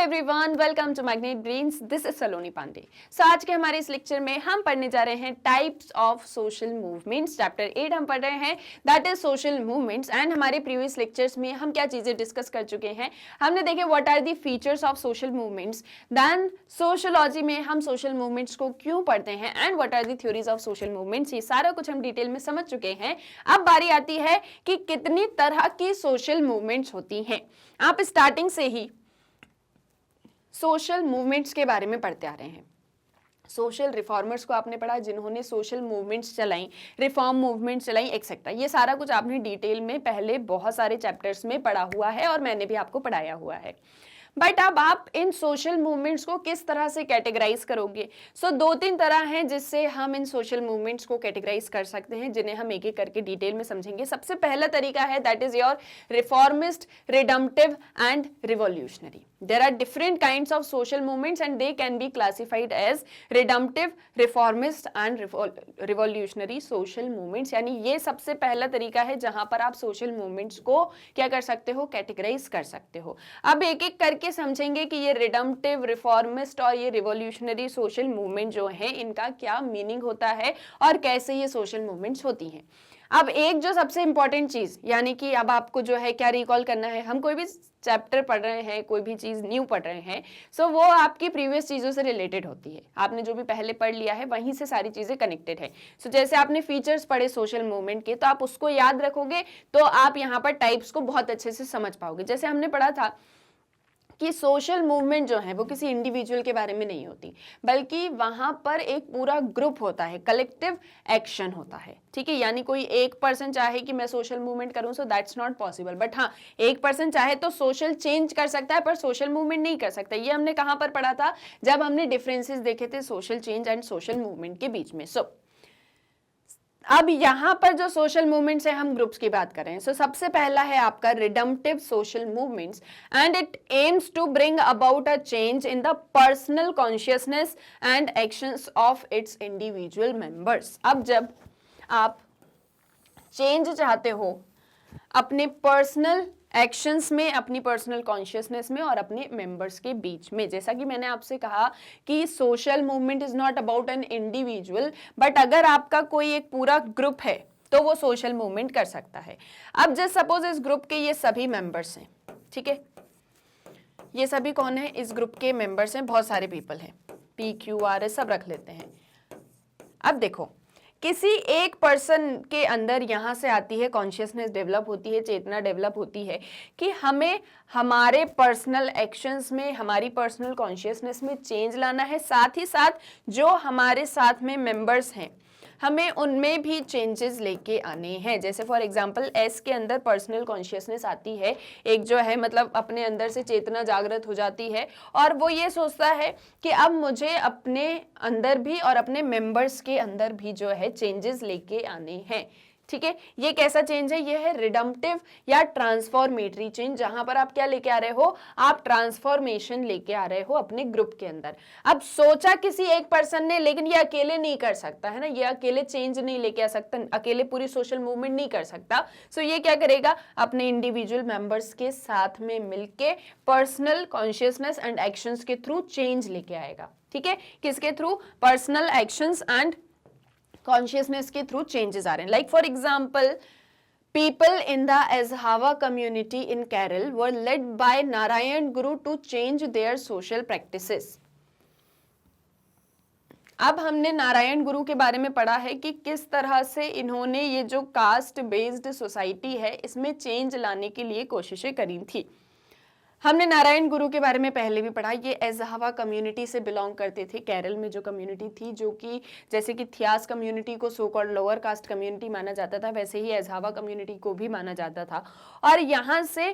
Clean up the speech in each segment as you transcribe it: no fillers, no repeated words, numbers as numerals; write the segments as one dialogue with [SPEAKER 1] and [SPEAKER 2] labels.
[SPEAKER 1] Everyone, welcome to Magnet Brains. This is Saloni Pandey. So आज के हमारे इस लेक्चर में हम पढ़ने जा रहे हैं types of social movements. Chapter 8 हम पढ़ रहे हैं, that is social movements. And हमारे प्रीवियस लेक्चर्स में हम क्या चीजें डिस्कस कर चुके हैं, हमने देखे what are the features of social movements, then sociology में हम सोशल मूवमेंट्स को क्यों पढ़ते हैं, and what are the theories of social movements. ये सारा कुछ हम डिटेल में समझ चुके हैं। अब बारी आती है कि कितनी तरह की सोशल मूवमेंट्स होती हैं। आप स्टार्टिंग से ही सोशल मूवमेंट्स के बारे में पढ़ते आ रहे हैं। सोशल रिफॉर्मर्स को आपने पढ़ा, जिन्होंने सोशल मूवमेंट्स चलाई, रिफॉर्म मूवमेंट्स चलाई, एक्सेट्रा। ये सारा कुछ आपने डिटेल में पहले बहुत सारे चैप्टर्स में पढ़ा हुआ है और मैंने भी आपको पढ़ाया हुआ है। बट अब आप इन सोशल मूवमेंट्स को किस तरह से कैटेगराइज करोगे? दो तीन तरह हैं जिससे हम इन सोशल मूवमेंट्स को कैटेगराइज कर सकते हैं, जिन्हें हम एक एक करके डिटेल में समझेंगे। सबसे पहला तरीका है that is your reformist, redemptive and revolutionary. There are different kinds of social movements and they can be classified as redemptive, reformist and revolutionary social movements। यानी ये सबसे पहला तरीका है जहां पर आप सोशल मूवमेंट्स को क्या कर सकते हो, कैटेगराइज कर सकते हो। अब एक एक करके समझेंगे कि ये रिडम्पटिव, रिफॉर्मिस्ट और ये रिवॉल्यूशनरी सोशल मूवमेंट जो है, इनका क्या मीनिंग होता है और कैसे ये सोशल मूवमेंट्स होती हैं। अब एक जो सबसे इंपॉर्टेंट चीज, यानी कि अब आपको जो है क्या रिकॉल करना है, हम कोई भी चैप्टर पढ़ रहे हैं, कोई भी चीज न्यू पढ़ रहे हैं, वो आपकी प्रीवियस चीजों से रिलेटेड होती है। आपने जो भी पहले पढ़ लिया है वहीं से सारी चीजें कनेक्टेड है। जैसे आपने फीचर्स पढ़े सोशल मूवमेंट के, तो आप उसको याद रखोगे तो आप यहाँ पर टाइप्स को बहुत अच्छे से समझ पाओगे। जैसे हमने पढ़ा था कि सोशल मूवमेंट जो है वो किसी इंडिविजुअल के बारे में नहीं होती, बल्कि वहां पर एक पूरा ग्रुप होता है, कलेक्टिव एक्शन होता है। ठीक है, यानी कोई एक पर्सन चाहे कि मैं सोशल मूवमेंट करूं, so that's not possible. But हाँ, एक पर्सन चाहे तो सोशल चेंज कर सकता है, पर सोशल मूवमेंट नहीं कर सकता। ये हमने कहां पर पढ़ा था, जब हमने डिफरेंसेस देखे थे social change and social movement के बीच में। अब यहां पर जो सोशल मूवमेंट्स है, हम ग्रुप्स की बात कर रहे हैं। सबसे पहला है आपका redemptive social movements and it aims to bring about a change in the personal consciousness and actions of its individual members. अब जब आप चेंज चाहते हो अपने पर्सनल एक्शंस में, अपनी पर्सनल कॉन्शियसनेस में और अपने मेंबर्स के बीच में, जैसा कि मैंने आपसे कहा कि social movement is not about an individual, but अगर आपका कोई एक पूरा ग्रुप है तो वो सोशल मूवमेंट कर सकता है। अब जस्ट सपोज इस ग्रुप के ये सभी मेंबर्स हैं, ठीक है, ये सभी कौन है, इस ग्रुप के मेंबर्स हैं, बहुत सारे पीपल हैं, PQRS सब रख लेते हैं। अब देखो, किसी एक पर्सन के अंदर यहाँ से आती है कॉन्शियसनेस डेवलप होती है, चेतना डेवलप होती है कि हमें हमारे पर्सनल एक्शंस में, हमारी पर्सनल कॉन्शियसनेस में चेंज लाना है। साथ ही साथ जो हमारे साथ में मेंबर्स हैं, हमें उनमें भी चेंजेस लेके आने हैं। जैसे फॉर एग्जांपल S के अंदर पर्सनल कॉन्शियसनेस आती है, एक जो है मतलब अपने अंदर से चेतना जागृत हो जाती है और वो ये सोचता है कि अब मुझे अपने अंदर भी और अपने मेंबर्स के अंदर भी जो है चेंजेस लेके आने हैं। ठीक है, ये कैसा चेंज है, ये है रिडम्पटिव या ट्रांसफॉर्मेटरी चेंज, जहां पर आप क्या लेके आ रहे हो, आप ट्रांसफॉर्मेशन लेके आ रहे हो अपने ग्रुप के अंदर। अब सोचा किसी एक पर्सन ने, लेकिन ये अकेले नहीं कर सकता है ना, ये अकेले चेंज नहीं लेके आ सकता, अकेले पूरी सोशल मूवमेंट नहीं कर सकता। ये क्या करेगा, अपने इंडिविजुअल मेंबर्स के साथ में मिलके पर्सनल कॉन्शियसनेस एंड एक्शंस के थ्रू चेंज लेके आएगा। ठीक है, किसके through, personal actions and consciousness के थ्रू चेंजेस आ रहे हैं। Like for example, people in the Azhava community in Kerala were led by Narayan Guru to change their social practices। अब हमने नारायण गुरु के बारे में पढ़ा है कि किस तरह से इन्होंने ये जो कास्ट बेस्ड सोसाइटी है, इसमें चेंज लाने के लिए कोशिशें करी थी। हमने नारायण गुरु के बारे में पहले भी पढ़ा, ये एज़हावा कम्युनिटी से बिलोंग करते थे। केरल में जो कम्युनिटी थी, जो कि जैसे कि थियास कम्युनिटी को so called lower caste community माना जाता था, वैसे ही एज़हावा कम्युनिटी को भी माना जाता था। और यहाँ से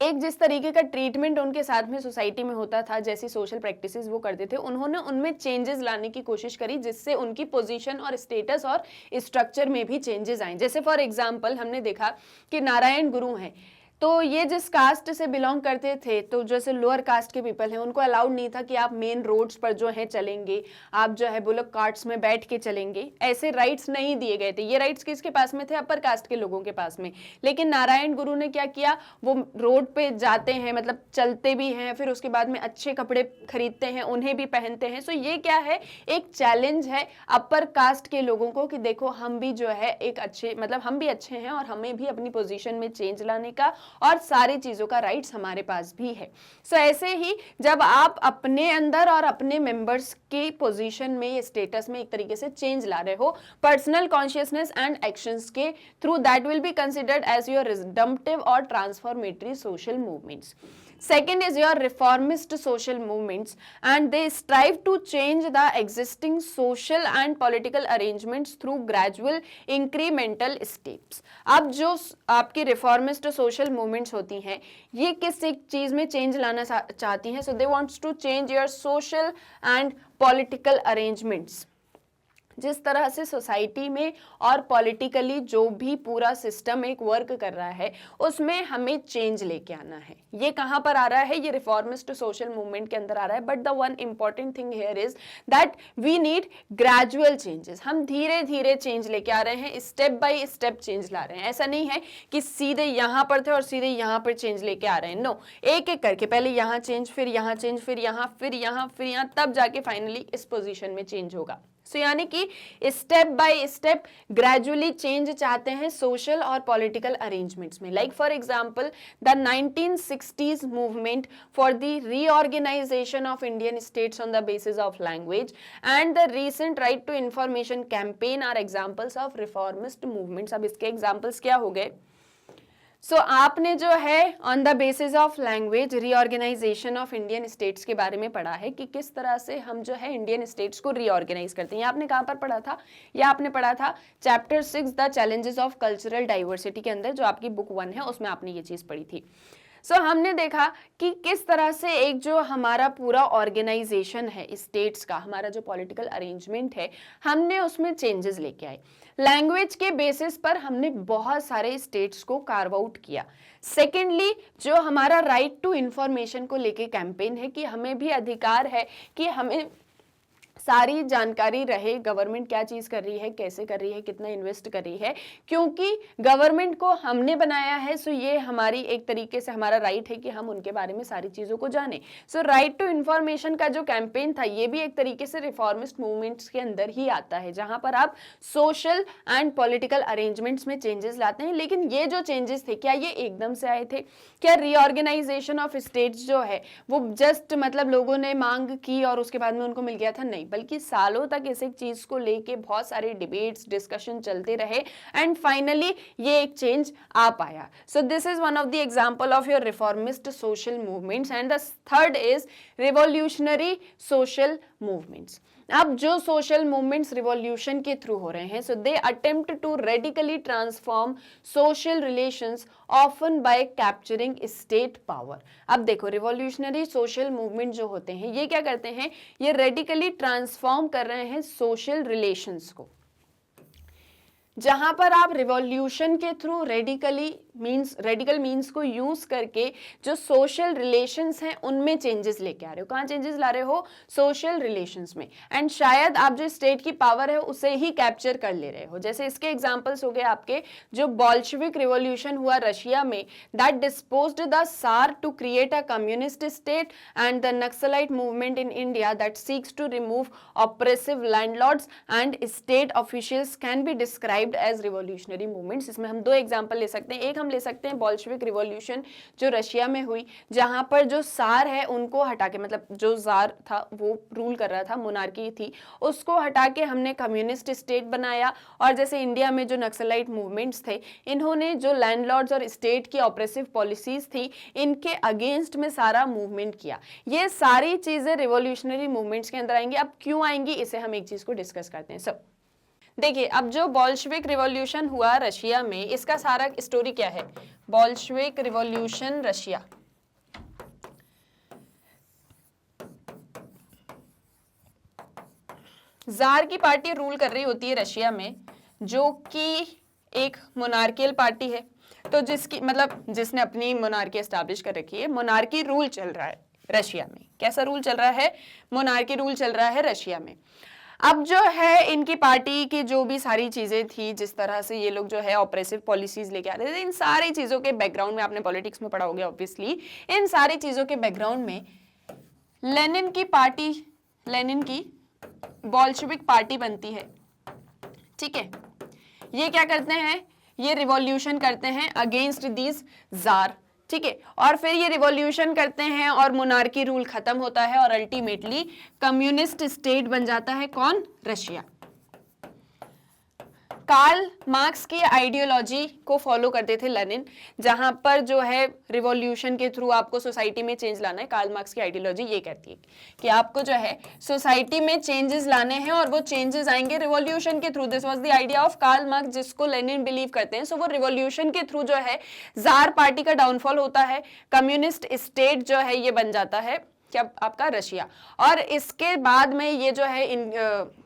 [SPEAKER 1] एक जिस तरीके का ट्रीटमेंट उनके साथ में सोसाइटी में होता था, जैसी सोशल प्रैक्टिसेस वो करते थे, उन्होंने उनमें चेंजेस लाने की कोशिश करी, जिससे उनकी पोजीशन और स्टेटस और स्ट्रक्चर में भी चेंजेस आए। जैसे फॉर एग्जांपल हमने देखा कि नारायण गुरु हैं, तो ये जिस कास्ट से बिलोंग करते थे, तो जैसे लोअर कास्ट के पीपल हैं, उनको अलाउड नहीं था कि आप मेन रोड्स पर जो है चलेंगे, आप जो है बुलक कार्ट्स में बैठ के चलेंगे, ऐसे राइट्स नहीं दिए गए थे। ये राइट्स किसके पास में थे? अपर कास्ट के लोगों के पास में। लेकिन नारायण गुरु ने क्या किया, वो रोड पे जाते हैं, मतलब चलते भी हैं, फिर उसके बाद में अच्छे कपड़े खरीदते हैं, उन्हें भी पहनते हैं। सो ये क्या है, एक चैलेंज है अपर कास्ट के लोगों को कि देखो हम भी जो है एक अच्छे, मतलब हम भी अच्छे हैं और हमें भी अपनी पोजीशन में चेंज लाने का और सारी चीजों का राइट्स हमारे पास भी है। सो ऐसे ही जब आप अपने अंदर और अपने मेंबर्स की पोजीशन में, स्टेटस में एक तरीके से चेंज ला रहे हो पर्सनल कॉन्शियसनेस एंड एक्शंस के through, that will be considered as your redemptive और transformatory social movements. Second is your reformist social movements, and they strive to change the existing social and political arrangements through gradual incremental steps. अब जो आपकी reformist social movements होती हैं, ये किस एक चीज में चेंज लाना चाहती हैं? So they want to change your social and political arrangements. जिस तरह से सोसाइटी में और पॉलिटिकली जो भी पूरा सिस्टम एक वर्क कर रहा है, उसमें हमें चेंज लेके आना है। ये कहाँ पर आ रहा है? ये रिफॉर्मिस्ट सोशल मूवमेंट के अंदर आ रहा है। But the one important thing here is that we need gradual changes. हम धीरे धीरे चेंज लेके आ रहे हैं, स्टेप बाय स्टेप चेंज ला रहे हैं। ऐसा नहीं है कि सीधे यहाँ पर थे और सीधे यहाँ पर चेंज लेके आ रहे हैं। नो, एक एक करके पहले यहाँ चेंज, फिर यहाँ चेंज, फिर यहाँ, फिर यहाँ, फिर यहाँ, तब जाके फाइनली इस पोजिशन में चेंज होगा। सो यानी कि step by step gradually change चाहते हैं सोशल और पॉलिटिकल अरेंजमेंट्स में। Like for example the 1960s movement for the reorganisation of Indian states on the basis of language and the recent right to information campaign are examples of reformist movements. अब इसके examples क्या हो गए? सो आपने जो है on the basis of language reorganisation of Indian states के बारे में पढ़ा है कि किस तरह से हम जो है इंडियन स्टेट्स को रीऑर्गेनाइज करते हैं। ये आपने कहाँ पर पढ़ा था? ये आपने पढ़ा था chapter 6 the challenges of cultural diversity के अंदर, जो आपकी बुक 1 है, उसमें आपने ये चीज पढ़ी थी। हमने देखा कि किस तरह से एक जो हमारा पूरा ऑर्गेनाइजेशन है स्टेट्स का, हमारा जो पॉलिटिकल अरेंजमेंट है, हमने उसमें चेंजेस लेके आए। लैंग्वेज के बेसिस पर हमने बहुत सारे स्टेट्स को कार्व आउट किया। सेकेंडली, जो हमारा राइट टू इंफॉर्मेशन को लेके कैंपेन है कि हमें भी अधिकार है कि हमें सारी जानकारी रहे गवर्नमेंट क्या चीज कर रही है, कैसे कर रही है, कितना इन्वेस्ट कर रही है, क्योंकि गवर्नमेंट को हमने बनाया है। सो ये हमारी एक तरीके से हमारा राइट है कि हम उनके बारे में सारी चीजों को जाने। सो राइट टू इंफॉर्मेशन का जो कैंपेन था, ये भी एक तरीके से रिफॉर्मिस्ट मूवमेंट्स के अंदर ही आता है, जहां पर आप सोशल एंड पॉलिटिकल अरेंजमेंट्स में चेंजेस लाते हैं। लेकिन ये जो चेंजेस थे, क्या ये एकदम से आए थे? क्या रीऑर्गेनाइजेशन ऑफ स्टेट्स जो है वो जस्ट मतलब लोगों ने मांग की और उसके बाद में उनको मिल गया था? नहीं, बल्कि सालों तक इस एक चीज को लेके बहुत सारे डिबेट्स, डिस्कशन चलते रहे एंड फाइनली ये एक चेंज आ पाया। So this is one of the example of your reformist social movements. And the third is revolutionary social movements. अब जो सोशल मूवमेंट्स रिवॉल्यूशन के थ्रू हो रहे हैं, so they attempt to radically transform social relations often by capturing state power. अब देखो, revolutionary social movement जो होते हैं, ये क्या करते हैं? ये रेडिकली ट्रांसफॉर्म कर रहे हैं सोशल रिलेशंस को। जहां पर आप रिवॉल्यूशन के थ्रू रेडिकल मीन्स को यूज करके जो सोशल रिलेशंस हैं उनमें चेंजेस लेके आ रहे हो। कहाँ चेंजेस ला रहे हो? सोशल रिलेशंस में। एंड शायद आप जो स्टेट की पावर है उसे ही कैप्चर कर ले रहे हो। जैसे इसके एग्जांपल्स हो गए आपके, जो बॉल्शेविक रिवॉल्यूशन हुआ रशिया में, that disposed the tsar to create a communist state, and the Naxalite movement in India that seeks to remove oppressive landlords and state officials can be describe as revolutionary movements. इसमें हम दो example ले सकते हैं। एक हम ले सकते हैं बॉल्शेविक रिवॉल्यूशन जो रशिया में हुई, जहां पर जो सार है उनको हटा के, मतलब जो जार था वो रूल कर रहा था, मोनार्की थी, उसको हटा के हमने कम्युनिस्ट स्टेट बनाया। और जैसे इंडिया में जो नक्सलाइट मूवमेंट्स थे, इन्होंने जो लैंडलॉर्ड्स और स्टेट की ऑप्रेसिव पॉलिसीज थी, इनके अगेंस्ट में सारा मूवमेंट किया। ये सारी चीजें रिवॉल्यूशनरी मूवमेंट्स के अंदर आएंगी। अब क्यों आएंगी, इसे हम एक चीज को डिस्कस करते हैं। सब देखिए, अब जो बॉल्शेविक रिवॉल्यूशन हुआ रशिया में, इसका सारा स्टोरी क्या है? बॉल्शेविक रिवॉल्यूशन रशिया, जार की पार्टी रूल कर रही होती है रशिया में, जो कि एक मोनार्कियल पार्टी है। तो जिसकी मतलब जिसने अपनी मोनार्की एस्टैब्लिश कर रखी है, मोनार्की रूल चल रहा है रशिया में। कैसा रूल चल रहा है? मोनार्की रूल चल रहा है रशिया में। अब जो है इनकी पार्टी की जो भी सारी चीजें थी, जिस तरह से ये लोग जो है ऑपरेसिव पॉलिसीज लेके आ रहे थे, इन सारी चीजों के बैकग्राउंड में, आपने पॉलिटिक्स में पढ़ा होगा ऑब्वियसली, इन सारी चीजों के बैकग्राउंड में लेनिन की पार्टी, लेनिन की बोल्शेविक पार्टी बनती है। ठीक है, ये क्या करते हैं? ये रिवॉल्यूशन करते हैं अगेंस्ट दीज जार। ठीक है, और फिर ये रिवॉल्यूशन करते हैं और मोनार्की रूल खत्म होता है और अल्टीमेटली कम्युनिस्ट स्टेट बन जाता है। कौन? रशिया। कार्ल मार्क्स की आइडियोलॉजी को फॉलो करते थे लेनिन, जहां पर जो है रिवॉल्यूशन के थ्रू आपको सोसाइटी में चेंज लाना है। कार्ल मार्क्स की आइडियोलॉजी ये कहती है कि आपको जो है सोसाइटी में चेंजेस लाने हैं और वो चेंजेस आएंगे रिवॉल्यूशन के through. This was the idea of Karl Marx, जिसको लेनिन बिलीव करते हैं। सो वो रिवॉल्यूशन के थ्रू जो है जार पार्टी का डाउनफॉल होता है, कम्युनिस्ट स्टेट जो है ये बन जाता है क्या? आपका रशिया। और इसके बाद में ये जो है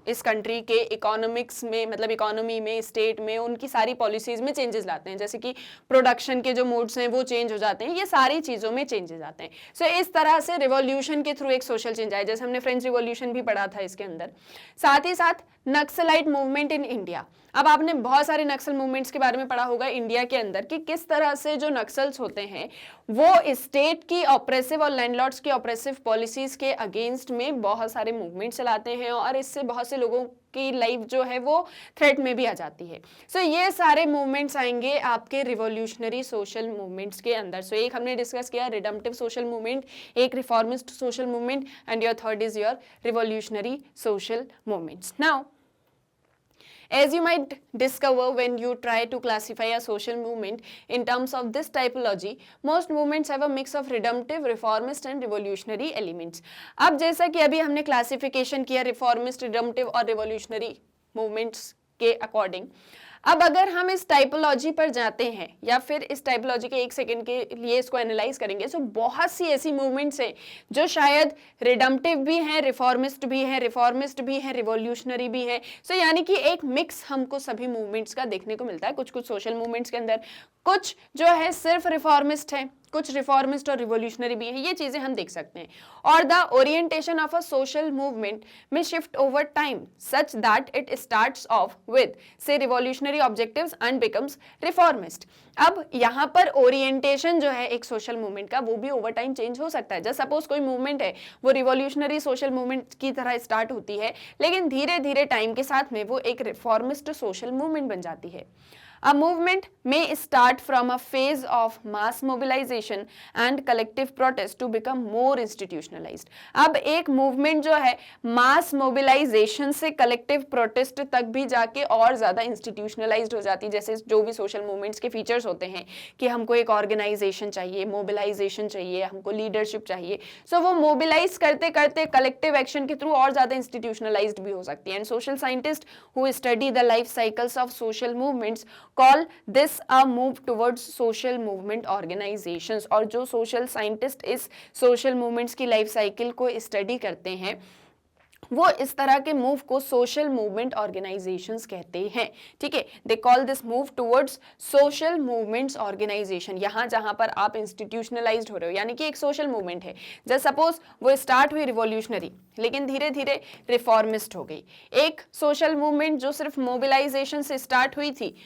[SPEAKER 1] इस कंट्री के इकोनॉमिक्स में, मतलब इकोनॉमी में, स्टेट में, उनकी सारी पॉलिसीज में चेंजेस लाते हैं। जैसे कि प्रोडक्शन के जो मोड्स हैं वो चेंज हो जाते हैं, ये सारी चीज़ों में चेंजेस आते हैं। सो इस तरह से रिवॉल्यूशन के थ्रू एक सोशल चेंज आया, जैसे हमने फ्रेंच रिवॉल्यूशन भी पढ़ा था इसके अंदर। साथ ही साथ नक्सलाइट मूवमेंट इन इंडिया। अब आपने बहुत सारे नक्सल मूवमेंट्स के बारे में पढ़ा होगा इंडिया के अंदर कि किस तरह से जो नक्सल्स होते हैं वो स्टेट की ऑपरेसिव और लैंडलॉर्ड्स की ऑपरेसिव पॉलिसीज के अगेंस्ट में बहुत सारे मूवमेंट चलाते हैं और इससे बहुत से लोगों की लाइफ जो है वो थ्रेट में भी आ जाती है। सो ये सारे मूवमेंट्स आएंगे आपके रिवॉल्यूशनरी सोशल मूवमेंट्स के अंदर। सो एक हमने डिस्कस किया रिडम्पटिव सोशल मूवमेंट, एक reformist social movement, and your third is your revolutionary social movements. Now as you might discover when you try to classify a social movement in terms of this typology, most movements have a mix of redemptive, reformist and revolutionary elements. अब जैसा कि अभी हमने classification किया reformist, रिडम्पटिव और revolutionary movements के according, अब अगर हम इस टाइपोलॉजी पर जाते हैं या फिर इस टाइपोलॉजी के एक सेकंड के लिए इसको एनालाइज करेंगे, तो बहुत सी ऐसी मूवमेंट्स हैं जो शायद रिडम्पटिव भी हैं, रिफॉर्मिस्ट भी हैं, रिवॉल्यूशनरी भी हैं। सो यानी कि एक मिक्स हमको सभी मूवमेंट्स का देखने को मिलता है। कुछ कुछ सोशल मूवमेंट्स के अंदर कुछ जो है सिर्फ रिफॉर्मिस्ट है, कुछ रिफॉर्मिस्ट और रिवॉल्यूशनरी भी है, ये चीजें हम देख सकते हैं। और the orientation of a social movement में shift over time such that it starts off with से revolutionary objectives and becomes reformist. अब यहाँ पर ओरिएंटेशन जो है एक सोशल मूवमेंट का वो भी ओवर टाइम चेंज हो सकता है। जैसे सपोज कोई मूवमेंट है वो रिवॉल्यूशनरी सोशल मूवमेंट की तरह स्टार्ट होती है, लेकिन धीरे धीरे टाइम के साथ में वो एक रिफॉर्मिस्ट सोशल मूवमेंट बन जाती है। A movement may start from a phase of mass mobilization and collective protest to become more institutionalized. अब एक मूवमेंट जो है मास मोबिलाइजेशन से कलेक्टिव प्रोटेस्ट तक भी जाके और ज्यादा इंस्टीट्यूशनलाइज्ड हो जाती है। जैसे जो भी सोशल मूवमेंट्स के फीचर्स होते हैं कि हमको एक ऑर्गेनाइजेशन चाहिए, मोबिलाइजेशन चाहिए, हमको लीडरशिप चाहिए। सो वो मोबिलाइज करते करते कलेक्टिव एक्शन के थ्रू और ज्यादा इंस्टीट्यूशनलाइज्ड भी हो सकती है। And social scientist who study the life cycles of social movements call this a move towards social movement organizations। और जो सोशल साइंटिस्ट इस सोशल मूवमेंट्स की लाइफ साइकिल को स्टडी करते हैं वो इस तरह के मूव को सोशल मूवमेंट ऑर्गेनाइजेशंस कहते हैं। ठीक है, they call this move towards social movements organization. यहाँ जहाँ पर आप इंस्टीट्यूशनलाइज्ड हो रहे हो, यानी कि एक सोशल मूवमेंट है, जैसे सपोज वो स्टार्ट हुई रिवॉल्यूशनरी लेकिन धीरे धीरे रिफॉर्मिस्ट हो गई। एक सोशल मूवमेंट जो सिर्फ मोबिलाइजेशन से स्टार्ट हुई थी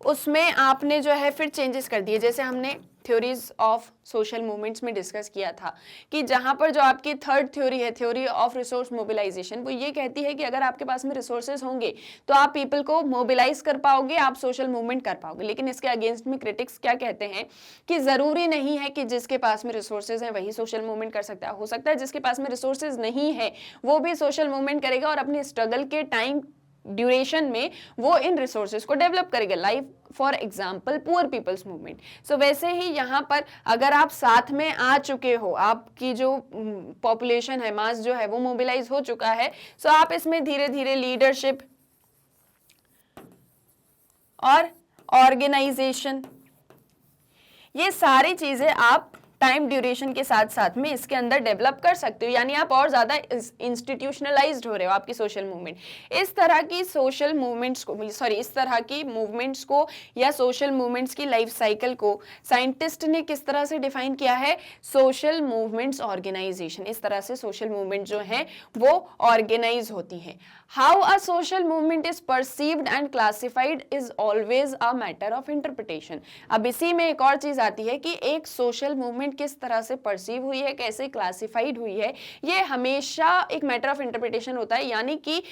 [SPEAKER 1] उसमें आपने जो है फिर चेंजेस कर दिए। जैसे हमने थ्योरीज ऑफ सोशल मूवमेंट्स में डिस्कस किया था कि जहां पर जो आपकी थर्ड थ्योरी है, थ्योरी ऑफ रिसोर्स मोबिलाइजेशन, वो ये कहती है कि अगर आपके पास में रिसोर्सेज होंगे तो आप पीपल को मोबिलाइज कर पाओगे, आप सोशल मूवमेंट कर पाओगे। लेकिन इसके अगेंस्ट में क्रिटिक्स क्या कहते हैं कि जरूरी नहीं है कि जिसके पास में रिसोर्सेज है वही सोशल मूवमेंट कर सकता है। हो सकता है जिसके पास में रिसोर्सेज नहीं है वो भी सोशल मूवमेंट करेगा और अपनी स्ट्रगल के टाइम ड्यूरेशन में वो इन रिसोर्सेज को डेवलप करेगा, like for example poor people's movement. So वैसे ही यहाँ पर अगर आप साथ में आ चुके हो, आपकी जो पॉपुलेशन है, मास जो है वो मोबिलाइज हो चुका है, सो आप इसमें धीरे धीरे लीडरशिप और ऑर्गेनाइजेशन ये सारी चीजें आप टाइम ड्यूरेशन के साथ साथ में इसके अंदर डेवलप कर सकते हो, यानी आप और ज़्यादा इंस्टीट्यूशनलाइज्ड हो रहे हो आपकी सोशल मूवमेंट। इस तरह की सोशल मूवमेंट्स को इस तरह की मूवमेंट्स को या सोशल मूवमेंट्स की लाइफ साइकिल को साइंटिस्ट ने किस तरह से डिफाइन किया है? Social movements organization. इस तरह से सोशल मूवमेंट जो है वो ऑर्गेनाइज होती है। How a social movement is perceived and classified is always a matter of interpretation. अब इसी में एक और चीज आती है कि एक सोशल मूवमेंट किस तरह से परसीव हुई है, कैसे क्लासिफाइड हुई है, ये हमेशा एक मैटर ऑफ इंटरप्रिटेशन होता है, यानी कि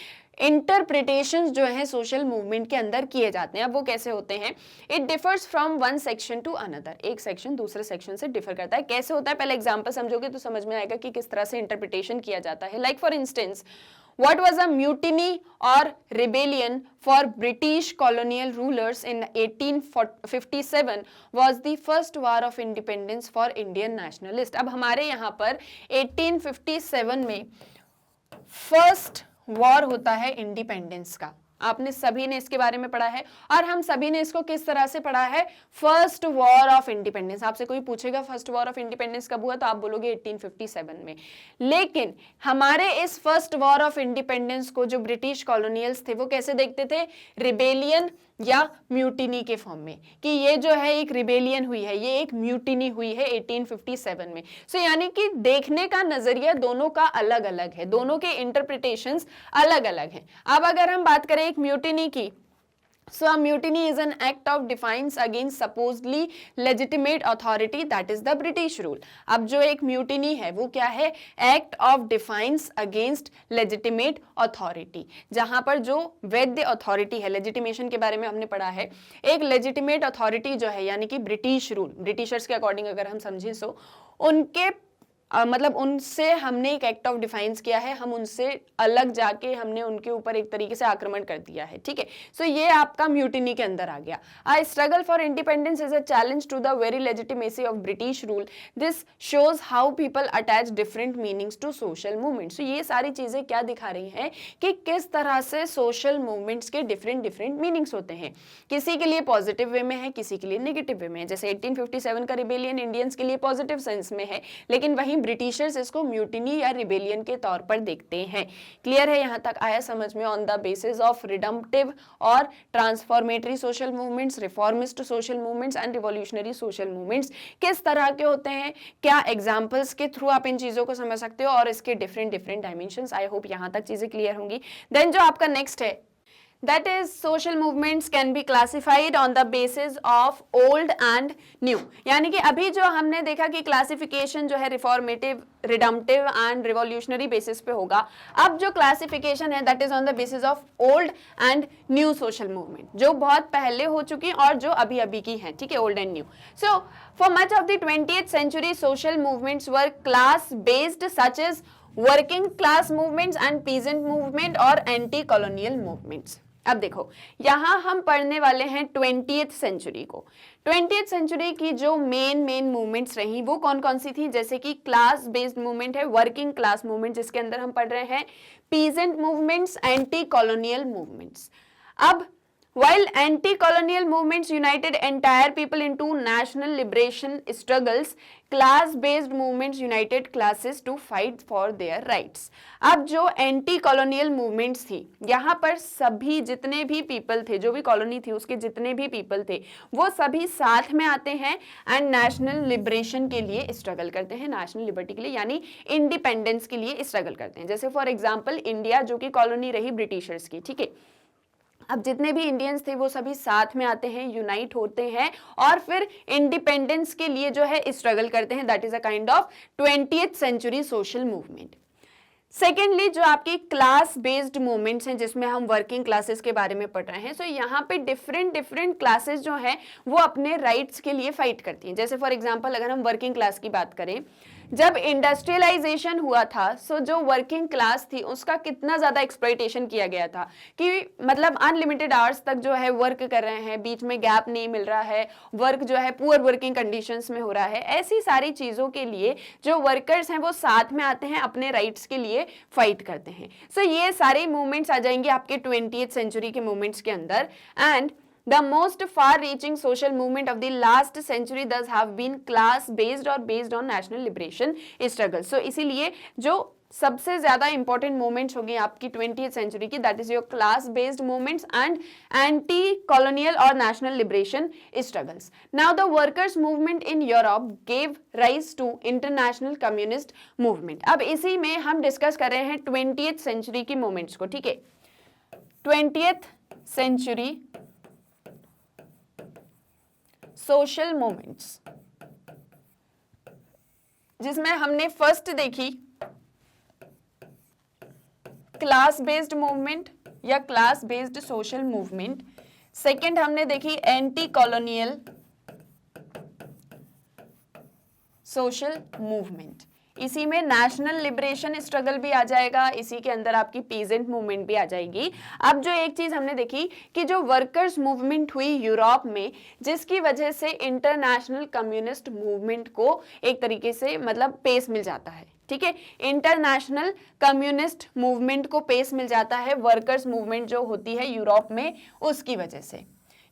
[SPEAKER 1] इंटरप्रिटेशंस जो है सोशल मूवमेंट के अंदर किए जाते हैं। अब वो कैसे होते हैं? It differs from one section two another. एक सेक्शन दूसरे सेक्शन से डिफर करता है। कैसे होता है? पहले एग्जांपल समझोगे तो समझ में आएगा कि किस तरह से इंटरप्रिटेशन किया जाता है। Like for instance, what was a mutiny or rebellion for British colonial rulers in 1857 was the first war of independence for Indian nationalists। अब हमारे यहाँ पर 1857 में फर्स्ट वॉर होता है इंडिपेंडेंस का। आपने सभी ने इसके बारे में पढ़ा है और हम सभी ने इसको किस तरह से पढ़ा है? First war of independence. आपसे कोई पूछेगा फर्स्ट वॉर ऑफ इंडिपेंडेंस कब हुआ तो आप बोलोगे 1857 में। लेकिन हमारे इस फर्स्ट वॉर ऑफ इंडिपेंडेंस को जो ब्रिटिश कॉलोनियल्स थे वो कैसे देखते थे? रिबेलियन या म्यूटिनी के फॉर्म में, कि ये जो है एक रिबेलियन हुई है, ये एक म्यूटिनी हुई है 1857 में। सो यानी कि देखने का नजरिया दोनों का अलग अलग है, दोनों के इंटरप्रिटेशंस अलग अलग हैं। अब अगर हम बात करें एक म्यूटिनी की, so a mutiny is an act of defiance against supposedly legitimate authority, that is the British rule। अब जो एक म्यूटिनी है वो क्या है? Act of defiance against legitimate authority, जहां पर जो वैध अथॉरिटी है, लेजिटिमेशन के बारे में हमने पढ़ा है। एक लेजिटिमेट अथॉरिटी जो है यानी कि ब्रिटिश रूल, ब्रिटिशर्स के अकॉर्डिंग अगर हम समझें सो उनके मतलब उनसे हमने एक एक्ट ऑफ डिफाइंस किया है, हम उनसे अलग जाके हमने उनके ऊपर एक तरीके से आक्रमण कर दिया है, ठीक है। सो ये आपका म्यूटिनी के अंदर आ गया। I struggle for independence is a challenge to the very legitimacy of British rule, this shows how people attach different meanings to social movements. ये सारी चीजें क्या दिखा रही हैं कि किस तरह से सोशल मूवमेंट्स के डिफरेंट डिफरेंट मीनिंग्स होते हैं। किसी के लिए पॉजिटिव वे में है, किसी के लिए नेगेटिव वे में है। जैसे 1857 का रिबेलियन इंडियंस के लिए पॉजिटिव सेंस में है, लेकिन वहीं ब्रिटिशर्स इसको म्यूटिनी या रिबेलियन के तौर पर देखते हैं। क्लियर है? यहां तक आया समझ में? ऑन द बेसिस ऑफ रिडम्पटिव और transformatory social movements, reformist social movements and revolutionary social movements किस तरह के होते हैं, क्या एग्जांपल्स के थ्रू आप इन चीजों को समझ सकते हो और इसके different different dimensions. I hope यहां तक चीजें क्लियर होंगी। देन जो आपका नेक्स्ट है, that is social movements can be classified on the basis of old and new। यानी कि अभी जो हमने देखा कि क्लासिफिकेशन जो है reformative, redemptive and revolutionary basis पे होगा। अब जो क्लासिफिकेशन है that is on the basis of old and new social movement, जो बहुत पहले हो चुकी और जो अभी अभी की हैं, ठीक है, old and new. So for much of the 20th century social movements were class based such as working class movements and peasant movement और anti colonial movements। अब देखो यहां हम पढ़ने वाले हैं 20th सेंचुरी को। 20th सेंचुरी की जो मेन मूवमेंट्स रही वो कौन कौन सी थी? जैसे कि क्लास बेस्ड मूवमेंट है, वर्किंग क्लास मूवमेंट जिसके अंदर हम पढ़ रहे हैं, peasant movements, anti colonial movements. अब while anti-colonial movements united entire people into national liberation struggles, class-based movements united classes to fight for their rights। अब जो anti-colonial movements थी, यहाँ पर सभी जितने भी people थे, जो भी कॉलोनी थी उसके जितने भी people थे, वो सभी साथ में आते हैं एंड नेशनल लिबरेशन के लिए स्ट्रगल करते हैं, नेशनल लिबर्टी के लिए यानी इंडिपेंडेंस के लिए स्ट्रगल करते हैं। जैसे फॉर एग्जाम्पल इंडिया जो कि कॉलोनी रही ब्रिटिशर्स की, ठीक है। अब जितने भी इंडियंस थे वो सभी साथ में आते हैं, यूनाइट होते हैं और फिर इंडिपेंडेंस के लिए जो है स्ट्रगल करते हैं। That is a kind of 20th century social movement. Secondly जो आपकी क्लास बेस्ड मूवमेंट्स हैं जिसमें हम वर्किंग क्लासेस के बारे में पढ़ रहे हैं, सो यहाँ पे डिफरेंट क्लासेस जो हैं वो अपने राइट्स के लिए फाइट करती हैं। जैसे फॉर एग्जांपल अगर हम वर्किंग क्लास की बात करें, जब इंडस्ट्रियलाइजेशन हुआ था सो जो वर्किंग क्लास थी उसका कितना ज्यादा एक्सप्लॉइटेशन किया गया था कि मतलब अनलिमिटेड आवर्स तक जो है वर्क कर रहे हैं, बीच में गैप नहीं मिल रहा है, वर्क जो है पुअर वर्किंग कंडीशंस में हो रहा है। ऐसी सारी चीजों के लिए जो वर्कर्स हैं वो साथ में आते हैं, अपने राइट्स के लिए फाइट करते हैं। सो ये सारे मूवमेंट्स आ जाएंगे आपके 20th सेंचुरी के मूवमेंट्स के अंदर। And The most far-reaching social movement of the last century thus have been class-based or based on national liberation struggle. So इसीलिए जो सबसे ज्यादा इंपॉर्टेंट मूवमेंट्स होगी आपकी 20th सेंचुरी की, that is your class based movements and anti colonial और national liberation struggles. Now the workers movement in Europe gave rise to international communist movement. अब इसी में हम डिस्कस कर रहे हैं 20th सेंचुरी की मूवमेंट्स को. ठीक है, 20th सेंचुरी सोशल मूवमेंट्स, जिसमें हमने फर्स्ट देखी क्लास बेस्ड मूवमेंट या class based social movement. Second हमने देखी एंटी कॉलोनियल सोशल मूवमेंट. इसी में नेशनल लिबरेशन स्ट्रगल भी आ जाएगा, इसी के अंदर आपकी पीजेंट मूवमेंट भी आ जाएगी. अब जो एक चीज हमने देखी कि जो वर्कर्स मूवमेंट हुई यूरोप में, जिसकी वजह से इंटरनेशनल कम्युनिस्ट मूवमेंट को एक तरीके से मतलब पेस मिल जाता है. ठीक है, इंटरनेशनल कम्युनिस्ट मूवमेंट को पेस मिल जाता है वर्कर्स मूवमेंट जो होती है यूरोप में, उसकी वजह से.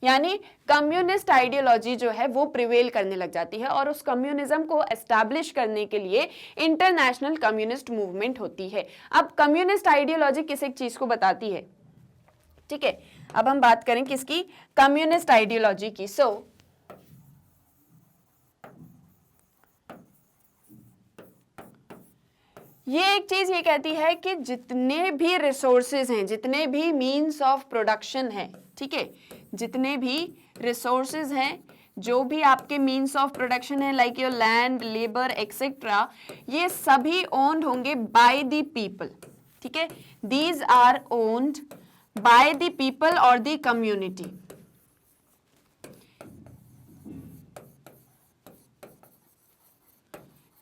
[SPEAKER 1] यानी कम्युनिस्ट आइडियोलॉजी जो है वो प्रिवेल करने लग जाती है और उस कम्युनिज्म को एस्टैब्लिश करने के लिए इंटरनेशनल कम्युनिस्ट मूवमेंट होती है. अब कम्युनिस्ट आइडियोलॉजी किस एक चीज को बताती है? ठीक है, अब हम बात करें किसकी? कम्युनिस्ट आइडियोलॉजी की. सो ये एक चीज ये कहती है कि जितने भी रिसोर्सेज हैं, जितने भी मीन्स ऑफ प्रोडक्शन है, ठीक है, जितने भी रिसोर्सेज हैं, जो भी आपके मीन्स ऑफ प्रोडक्शन है like your land, labour etcetera, ये सभी ओन्ड होंगे बाय द पीपल. ठीक है, these are owned by the people और द कम्युनिटी.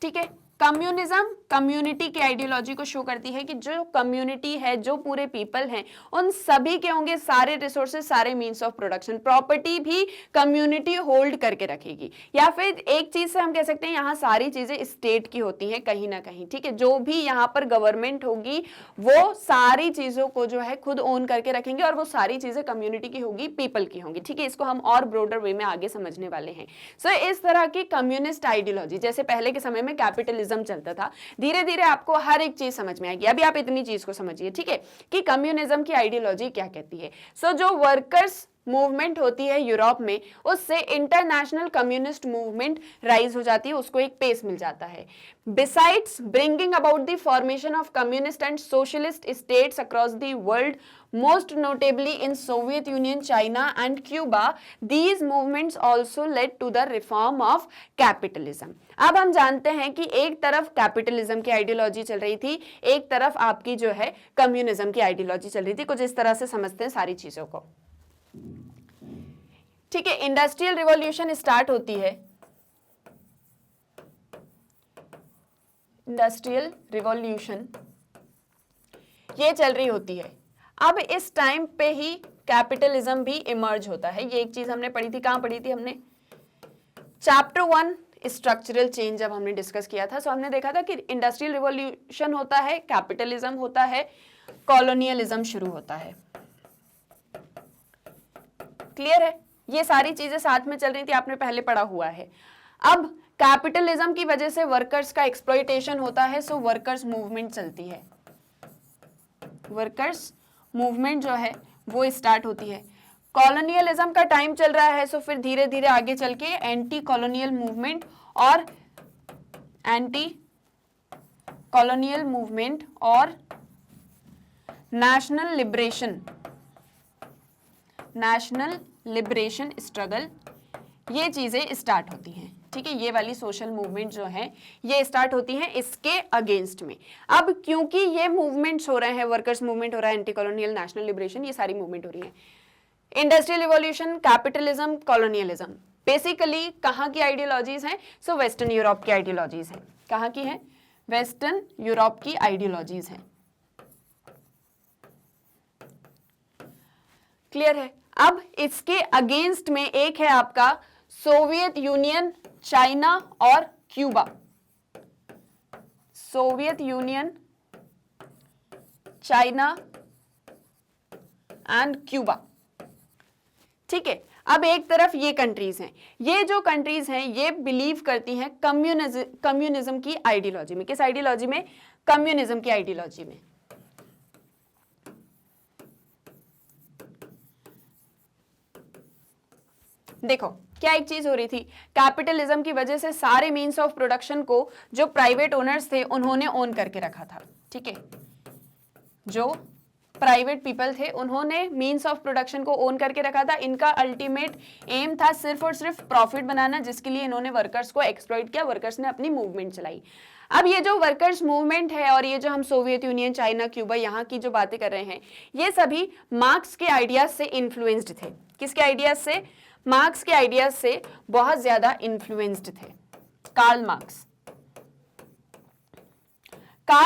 [SPEAKER 1] ठीक है, कम्युनिज्म कम्युनिटी की आइडियोलॉजी को शो करती है कि जो कम्युनिटी है, जो पूरे पीपल हैं, उन सभी के होंगे सारे रिसोर्सेज, सारे मीन्स ऑफ प्रोडक्शन. प्रॉपर्टी भी कम्युनिटी होल्ड करके रखेगी. या फिर एक चीज से हम कह सकते हैं यहाँ सारी चीजें स्टेट की होती हैं कहीं ना कहीं. ठीक है, जो भी यहाँ पर गवर्नमेंट होगी वो सारी चीजों को जो है खुद ओन करके रखेंगे और वो सारी चीजें कम्युनिटी की होगी, पीपल की होंगी. ठीक है, इसको हम और ब्रॉडर वे में आगे समझने वाले हैं. सो इस तरह की कम्युनिस्ट आइडियोलॉजी, जैसे पहले के समय में कैपिटलिज्म चलता था, धीरे धीरे आपको हर एक चीज समझ में आएगी. अभी आप इतनी चीज को समझिए, ठीक है, कि कम्युनिज्म की आइडियोलॉजी क्या कहती है. सो जो वर्कर्स मूवमेंट होती है यूरोप में, उससे इंटरनेशनल कम्युनिस्ट मूवमेंट राइज हो जाती है, उसको एक पेस मिल जाता है. Besides bringing about the formation of communist and socialist states across the world, most notably in Soviet Union, China and Cuba, these movements also led to the reform of capitalism. अब हम जानते हैं कि एक तरफ capitalism की ideology चल रही थी, एक तरफ आपकी जो है कम्युनिज्म की आइडियोलॉजी चल रही थी. कुछ इस तरह से समझते हैं सारी चीजों को. ठीक है, इंडस्ट्रियल रिवॉल्यूशन स्टार्ट होती है. इंडस्ट्रियल रिवॉल्यूशन ये चल रही होती है. अब इस टाइम पे ही कैपिटलिज्म भी इमर्ज होता है. ये एक चीज हमने पढ़ी थी, कहां पढ़ी थी हमने? चैप्टर 1 स्ट्रक्चरल चेंज जब हमने डिस्कस किया था. सो हमने देखा था कि इंडस्ट्रियल रिवॉल्यूशन होता है, कैपिटलिज्म होता है, कॉलोनियलिज्म शुरू होता है. क्लियर है? ये सारी चीजें साथ में चल रही थी, आपने पहले पढ़ा हुआ है. अब कैपिटलिज्म की वजह से वर्कर्स का एक्सप्लॉइटेशन होता है, सो वर्कर्स मूवमेंट चलती है. वर्कर्स मूवमेंट जो है वो स्टार्ट होती है. कॉलोनियलिज्म का टाइम चल रहा है, सो फिर धीरे धीरे आगे चल के एंटी कॉलोनियल मूवमेंट और एंटी कॉलोनियल मूवमेंट और नेशनल लिबरेशन स्ट्रगल, ये चीजें स्टार्ट होती हैं. ठीक है, ये वाली सोशल मूवमेंट जो है ये स्टार्ट होती हैं इसके अगेंस्ट में. अब क्योंकि ये मूवमेंट्स हो रहे हैं, वर्कर्स मूवमेंट हो रहा है, एंटी कॉलोनियल, नेशनल लिबरेशन, ये सारी मूवमेंट हो रही है. Industrial revolution, capitalism, colonialism basically कहाँ की आइडियोलॉजीज हैं? सो वेस्टर्न यूरोप की आइडियोलॉजीज हैं. कहाँ की है? वेस्टर्न यूरोप की आइडियोलॉजीज हैं. क्लियर है? अब इसके अगेंस्ट में एक है आपका सोवियत यूनियन, चाइना और Cuba. Soviet union, China and Cuba. ठीक है। अब एक तरफ ये कंट्रीज हैं, ये जो कंट्रीज हैं ये बिलीव करती हैं कम्युनिज्म की आइडियोलॉजी में। किस आइडियोलॉजी में? कम्युनिज्म की आइडियोलॉजी में। देखो क्या एक चीज हो रही थी, कैपिटलिज्म की वजह से सारे मीन्स ऑफ प्रोडक्शन को जो प्राइवेट ओनर्स थे उन्होंने ओन करके रखा था। ठीक है, जो प्राइवेट पीपल थे उन्होंने मीन्स ऑफ प्रोडक्शन को ओन करके रखा था। इनका अल्टीमेट एम था सिर्फ और सिर्फ प्रॉफिट बनाना, जिसके लिए इन्होंने वर्कर्स को एक्सप्लॉइट किया, वर्कर्स ने अपनी मूवमेंट चलाई। अब ये जो वर्कर्स मूवमेंट है और ये जो हम सोवियत यूनियन, चाइना, क्यूबा, यहाँ की जो बातें कर रहे हैं, ये सभी मार्क्स के आइडियाज से इन्फ्लुएंस्ड थे। किसके आइडियाज से? मार्क्स के आइडियाज से बहुत ज्यादा इन्फ्लुएंस्ड थे। कार्ल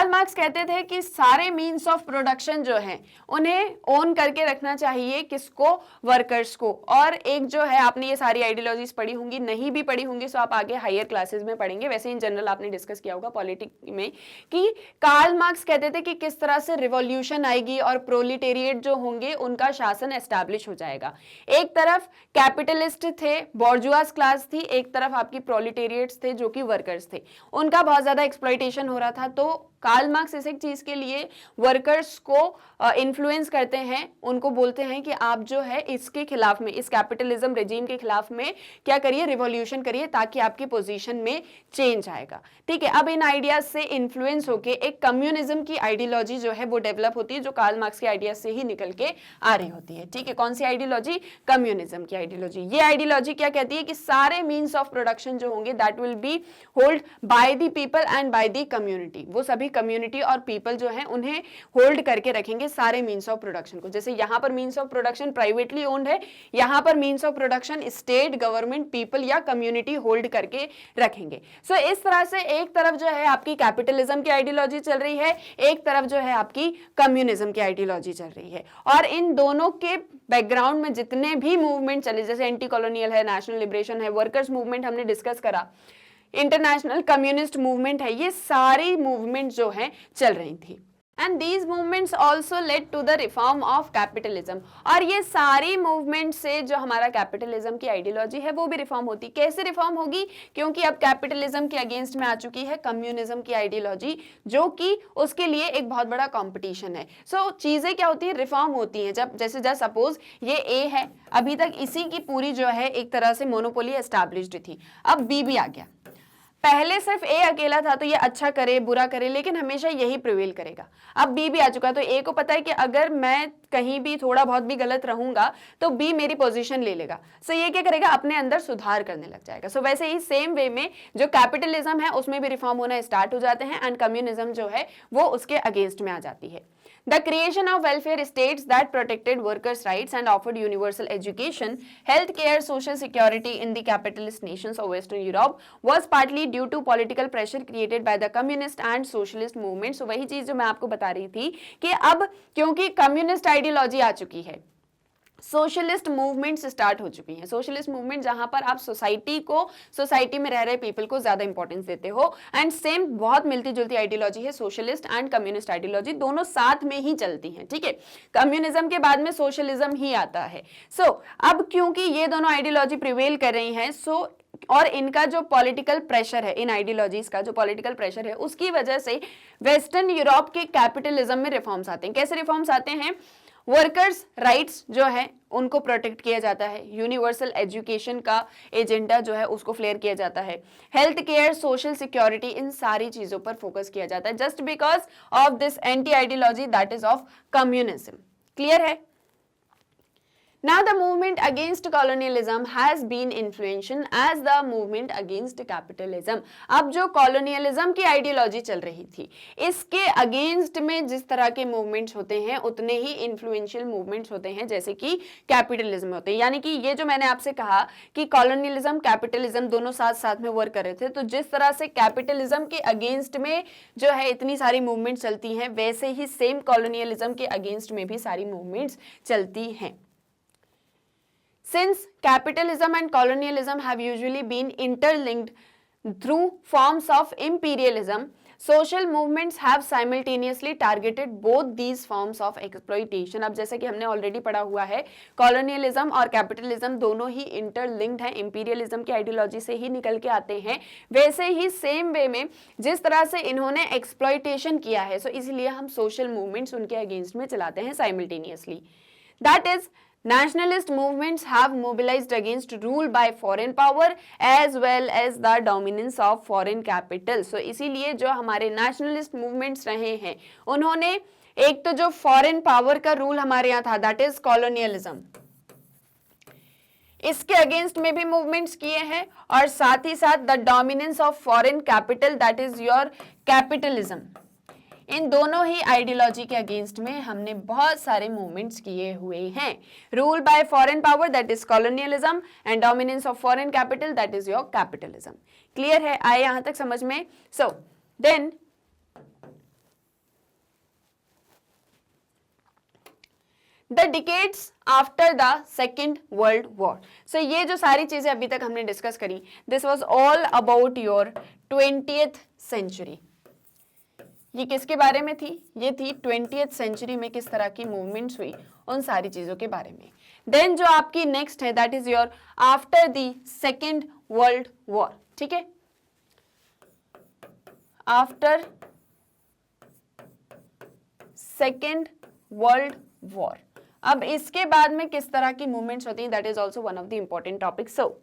[SPEAKER 1] मार्क्स कहते थे कि सारे मीन्स ऑफ प्रोडक्शन जो है उन्हें ओन करके रखना चाहिए, किसको? वर्कर्स को। और एक जो है, आपने ये सारी आइडियोलॉजीज पढ़ी होंगी, नहीं भी पढ़ी होंगी सो आप आगे हायर क्लासेस में पढ़ेंगे, वैसे इन जनरल आपने डिस्कस किया होगा पॉलिटिक्स में, कि कार्ल मार्क्स कहते थे कि किस तरह से रिवॉल्यूशन आएगी और प्रोलिटेरिएट जो होंगे उनका शासन एस्टैब्लिश हो जाएगा। एक तरफ कैपिटलिस्ट थे, बॉर्जुआस क्लास थी, एक तरफ आपकी प्रोलिटेरिएट्स थे जो कि वर्कर्स थे, उनका बहुत ज्यादा एक्सप्लॉइटेशन हो रहा था। तो कार्ल मार्क्स इस एक चीज के लिए वर्कर्स को इन्फ्लुएंस करते हैं, उनको बोलते हैं कि आप जो है इसके खिलाफ में, इस कैपिटलिज्म रेजिम के खिलाफ में क्या करिए? रिवॉल्यूशन करिए, ताकि आपकी पोजीशन में चेंज आएगा। ठीक है, अब इन आइडियाज से इन्फ्लुएंस होके एक कम्युनिज्म की आइडियोलॉजी जो है वो डेवलप होती है, जो कार्ल मार्क्स के आइडियाज से ही निकल के आ रही होती है। ठीक है, कौन सी आइडियोलॉजी? कम्युनिज्म की आइडियोलॉजी। ये आइडियोलॉजी क्या कहती है कि सारे मीन्स ऑफ प्रोडक्शन जो होंगे that will B hold by the people and by the community. वो सभी कम्युनिटी और पीपल जो है उन्हें होल्ड करके रखेंगे सारे मीन्स ऑफ प्रोडक्शन को। जैसे यहां पर means of production privately owned है, यहां पर means of production state, government, people या कम्युनिटी होल्ड करके रखेंगे। सो इस तरह से एक तरफ जो है आपकी कैपिटलिज्म की आइडियोलॉजी चल रही है, एक तरफ जो है आपकी कम्युनिज्म की आइडियोलॉजी चल रही है। और इन दोनों के बैकग्राउंड में जितने भी मूवमेंट चले, जैसे एंटी कॉलोनियल है, नेशनल लिबरेशन है, वर्कर्स मूवमेंट हमने डिस्कस करा, इंटरनेशनल कम्युनिस्ट मूवमेंट है, ये सारी मूवमेंट जो है चल रही थी। And these movements also led to the reform of capitalism. और ये सारी मूवमेंट से जो हमारा कैपिटलिज्म की आइडियोलॉजी है वो भी रिफॉर्म होती। कैसे रिफॉर्म होगी? क्योंकि अब कैपिटलिज्म के अगेंस्ट में आ चुकी है कम्युनिज्म की आइडियोलॉजी, जो कि उसके लिए एक बहुत बड़ा कॉम्पिटिशन है। सो चीजें क्या होती है? रिफॉर्म होती है। जब जैसे सपोज ये ए है, अभी तक इसी की पूरी जो है एक तरह से मोनोपोली एस्टैब्लिश्ड थी, अब बी भी आ गया। पहले सिर्फ ए अकेला था तो ये अच्छा करे बुरा करे लेकिन हमेशा यही प्रिवेल करेगा। अब बी भी आ चुका, तो ए को पता है कि अगर मैं कहीं भी थोड़ा बहुत भी गलत रहूंगा तो बी मेरी पोजीशन ले लेगा। सो ये क्या करेगा? अपने अंदर सुधार करने लग जाएगा। सो वैसे ही सेम वे में जो कैपिटलिज्म है उसमें भी रिफॉर्म होना स्टार्ट हो जाते हैं एंड कम्युनिज्म जो है वो उसके अगेंस्ट में आ जाती है। The creation of welfare states that protected workers' rights and offered universal education, health care, social security in the capitalist nations of Western Europe was partly due to political pressure created by the communist and socialist movements. So वही चीज जो मैं आपको बता रही थी कि अब क्योंकि कम्युनिस्ट आइडियोलॉजी आ चुकी है, सोशलिस्ट मूवमेंट्स स्टार्ट हो चुकी हैं। सोशलिस्ट मूवमेंट जहां पर आप सोसाइटी में रह रहे पीपल को ज्यादा इंपॉर्टेंस देते हो, एंड सेम बहुत मिलती जुलती आइडियोलॉजी है, सोशलिस्ट एंड कम्युनिस्ट आइडियोलॉजी दोनों साथ में ही चलती हैं। ठीक है, कम्युनिज्म के बाद में सोशलिज्म ही आता है। अब क्योंकि ये दोनों आइडियोलॉजी प्रिवेल कर रही हैं, और इनका जो पॉलिटिकल प्रेशर है, इन आइडियोलॉजीज का जो पॉलिटिकल प्रेशर है, उसकी वजह से वेस्टर्न यूरोप के कैपिटलिज्म में रिफॉर्म्स आते हैं। कैसे रिफॉर्म्स आते हैं? वर्कर्स राइट्स जो है उनको प्रोटेक्ट किया जाता है, यूनिवर्सल एजुकेशन का एजेंडा जो है उसको फ्लेयर किया जाता है, हेल्थ केयर, सोशल सिक्योरिटी, इन सारी चीजों पर फोकस किया जाता है, just because of this anti ideology that is of communism. Clear है? Now the movement against colonialism has been influential as the movement against capitalism. अब जो colonialism की आइडियोलॉजी चल रही थी, इसके अगेंस्ट में जिस तरह के मूवमेंट्स होते हैं उतने ही इन्फ्लुएंशियल मूवमेंट्स होते हैं जैसे कि कैपिटलिज्म होते हैं। यानी कि ये जो मैंने आपसे कहा कि कॉलोनियलिज्म कैपिटलिज्म दोनों साथ साथ में वर्क कर रहे थे, तो जिस तरह से कैपिटलिज्म के अगेंस्ट में जो है इतनी सारी मूवमेंट चलती हैं, वैसे ही सेम कॉलोनियलिज्म के अगेंस्ट में भी सारी मूवमेंट्स चलती हैं। Since capitalism and colonialism have usually been interlinked through forms of imperialism, social movements have simultaneously targeted both these forms of exploitation. अब जैसे कि हमने ऑलरेडी पढ़ा हुआ है, कॉलोनियलिज्म और कैपिटलिज्म दोनों ही इंटरलिंक्ड हैं, इंपीरियलिज्म की आइडियोलॉजी से ही निकल के आते हैं। वैसे ही सेम वे में जिस तरह से इन्होंने एक्सप्लॉइटेशन किया है, सो इसलिए हम सोशल मूवमेंट्स उनके अगेंस्ट में चलाते हैं simultaneously. That is nationalist movements have mobilized against rule by foreign power as well as the dominance of foreign capital। so इसीलिए जो हमारे nationalist movements रहे हैं, उन्होंने एक तो जो foreign power का rule हमारे यहाँ था, that is colonialism, इसके अगेंस्ट में भी मूवमेंट्स किए हैं, और साथ ही साथ the dominance of foreign capital, that is your capitalism. इन दोनों ही आइडियोलॉजी के अगेंस्ट में हमने बहुत सारे मूवमेंट्स किए हुए हैं। Rule by foreign power, that is colonialism, and dominance of foreign capital, that is your capitalism. Clear है? आए यहां तक समझ में? So then the decades after the second world war. So ये जो सारी चीजें अभी तक हमने डिस्कस करी, this was all about your 20th century. ये किसके बारे में थी? ये थी 20th सेंचुरी में किस तरह की मूवमेंट्स हुई, उन सारी चीजों के बारे में। देन जो आपकी नेक्स्ट है, that is your after the second world war. ठीक है, आफ्टर सेकेंड वर्ल्ड वॉर। अब इसके बाद में किस तरह की मूवमेंट्स होती हैं, that is also one of the important topic. So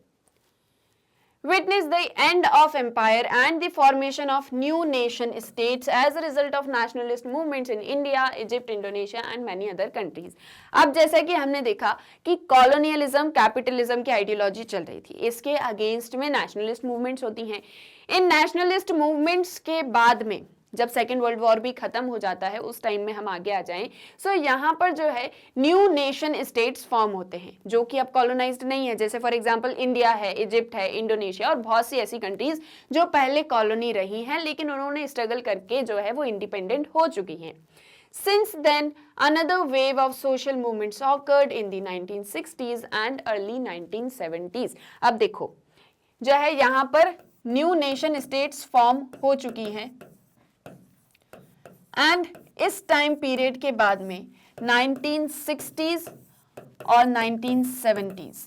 [SPEAKER 1] witnessed the end of empire and the formation of new nation states as a result of nationalist movements in India, Egypt, Indonesia and many other countries। अब जैसे कि हमने देखा कि colonialism, capitalism की ideology चल रही थी, इसके अगेंस्ट में नेशनलिस्ट मूवमेंट्स होती हैं। इन नेशनलिस्ट मूवमेंट्स के बाद में जब सेकेंड वर्ल्ड वॉर भी खत्म हो जाता है, उस टाइम में हम आगे आ जाएं, सो यहाँ पर जो है न्यू नेशन स्टेट्स फॉर्म होते हैं जो कि अब कॉलोनाइज्ड नहीं है। जैसे फॉर एग्जांपल इंडिया है, इजिप्ट है, इंडोनेशिया और बहुत सी ऐसी कंट्रीज जो पहले कॉलोनी रही हैं, लेकिन उन्होंने स्ट्रगल करके जो है वो इंडिपेंडेंट हो चुकी हैं। Since then, another wave of social movements occurred in the 1960s and early 1970s। अब देखो जो है यहाँ पर न्यू नेशन स्टेट्स फॉर्म हो चुकी हैं, एंड इस टाइम पीरियड के बाद में 1960s और 1970s,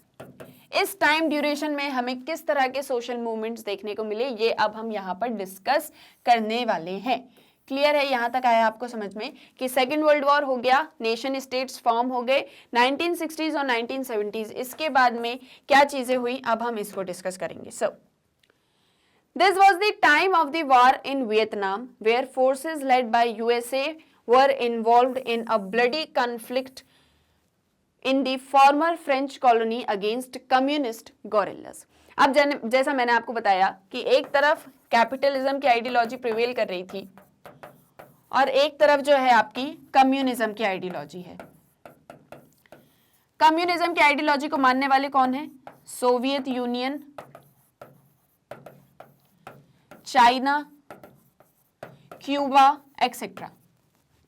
[SPEAKER 1] इस टाइम ड्यूरेशन में हमें किस तरह के सोशल मूवमेंट्स देखने को मिले, ये अब हम यहाँ पर डिस्कस करने वाले हैं। क्लियर है? यहाँ तक आया आपको समझ में कि सेकेंड वर्ल्ड वॉर हो गया, नेशन स्टेट्स फॉर्म हो गए 1960s और 1970s, इसके बाद में क्या चीजें हुई, अब हम इसको डिस्कस करेंगे। सो This was the time of the war in Vietnam, where forces led by USA were involved in a bloody conflict in the former French colony against communist guerrillas। अब जैसा मैंने आपको बताया कि एक तरफ कैपिटलिज्म की आइडियोलॉजी प्रिवेल कर रही थी और एक तरफ जो है आपकी कम्युनिज्म की आइडियोलॉजी है। कम्युनिज्म की आइडियोलॉजी को मानने वाले कौन है? Soviet union, China, Cuba etcetera.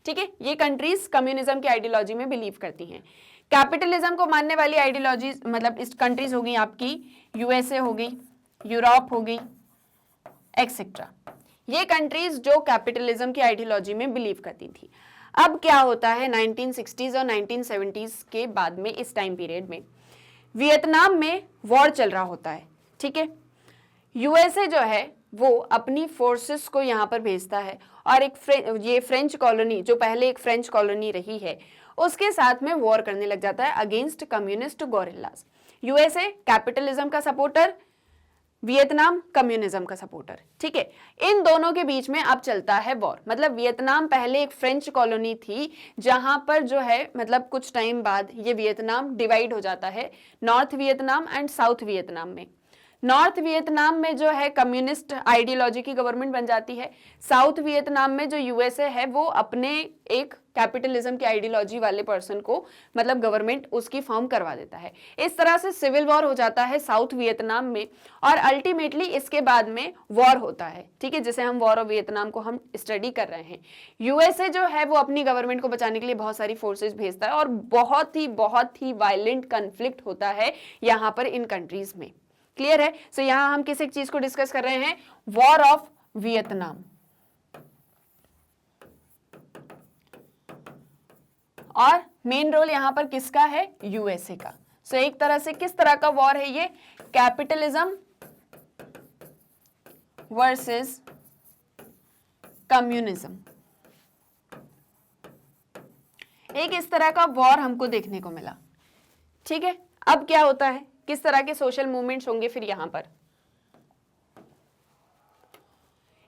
[SPEAKER 1] ठीक है, ये कंट्रीज कम्युनिज्म की आइडियोलॉजी में बिलीव करती हैं। कैपिटलिज्म को मानने वाली आइडियोलॉजी मतलब इस कंट्रीज होगी आपकी यूएसए होगी, यूरोप होगी एक्सेट्रा। ये कंट्रीज जो कैपिटलिज्म की आइडियोलॉजी में बिलीव करती थी। अब क्या होता है 1960s और 1970s के बाद में, इस टाइम पीरियड में वियतनाम में वॉर चल रहा होता है। ठीक है, यूएसए जो है वो अपनी फोर्सेस को यहाँ पर भेजता है और ये फ्रेंच कॉलोनी जो पहले एक फ्रेंच कॉलोनी रही है उसके साथ में वॉर करने लग जाता है against communist gorillas. USA capitalism का सपोर्टर, वियतनाम कम्युनिज्म का सपोर्टर। ठीक है, इन दोनों के बीच में अब चलता है वॉर। मतलब वियतनाम पहले एक फ्रेंच कॉलोनी थी जहां पर जो है मतलब कुछ टाइम बाद ये वियतनाम डिवाइड हो जाता है north Vietnam and south Vietnam में। नॉर्थ वियतनाम में जो है कम्युनिस्ट आइडियोलॉजी की गवर्नमेंट बन जाती है। साउथ वियतनाम में जो यूएसए है वो अपने एक कैपिटलिज्म की आइडियोलॉजी वाले पर्सन को मतलब गवर्नमेंट उसकी फॉर्म करवा देता है। इस तरह से सिविल वॉर हो जाता है साउथ वियतनाम में और अल्टीमेटली इसके बाद में वॉर होता है। ठीक है, जैसे हम वॉर ऑफ वियतनाम को हम स्टडी कर रहे हैं। यूएसए जो है वो अपनी गवर्नमेंट को बचाने के लिए बहुत सारी फोर्सेस भेजता है और बहुत ही वायलेंट कन्फ्लिक्ट होता है यहाँ पर इन कंट्रीज में। क्लियर है? सो यहां हम किस एक चीज को डिस्कस कर रहे हैं? War of Vietnam. और मेन रोल यहाँ पर किसका है? यूएसए का। सो एक तरह से किस तरह का वॉर है ये? Capitalism versus communism. एक इस तरह का वॉर हमको देखने को मिला। ठीक है, अब क्या होता है, किस तरह के सोशल मूवमेंट्स होंगे फिर यहां पर?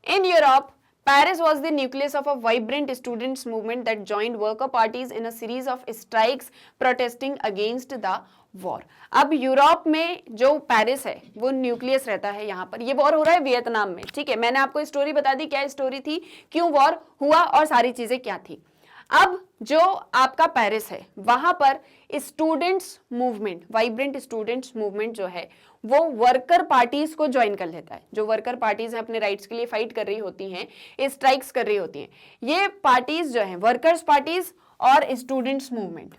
[SPEAKER 1] In Europe, Paris was the nucleus of a vibrant students movement that joined worker parties in a series of strikes protesting against the war. अब यूरोप में जो पेरिस है वो न्यूक्लियस रहता है। यहाँ पर ये वॉर हो रहा है वियतनाम में। ठीक है, मैंने आपको स्टोरी बता दी, क्या स्टोरी थी, क्यों वॉर हुआ और सारी चीजें क्या थी। अब जो आपका पेरिस है वहां पर students movement, vibrant students movement जो है वो वर्कर पार्टीज को ज्वाइन कर लेता है। जो वर्कर पार्टीज हैं अपने राइट्स के लिए फाइट कर रही होती हैं, स्ट्राइक्स कर रही होती हैं, ये पार्टीज जो हैं वर्कर्स पार्टीज और स्टूडेंट्स मूवमेंट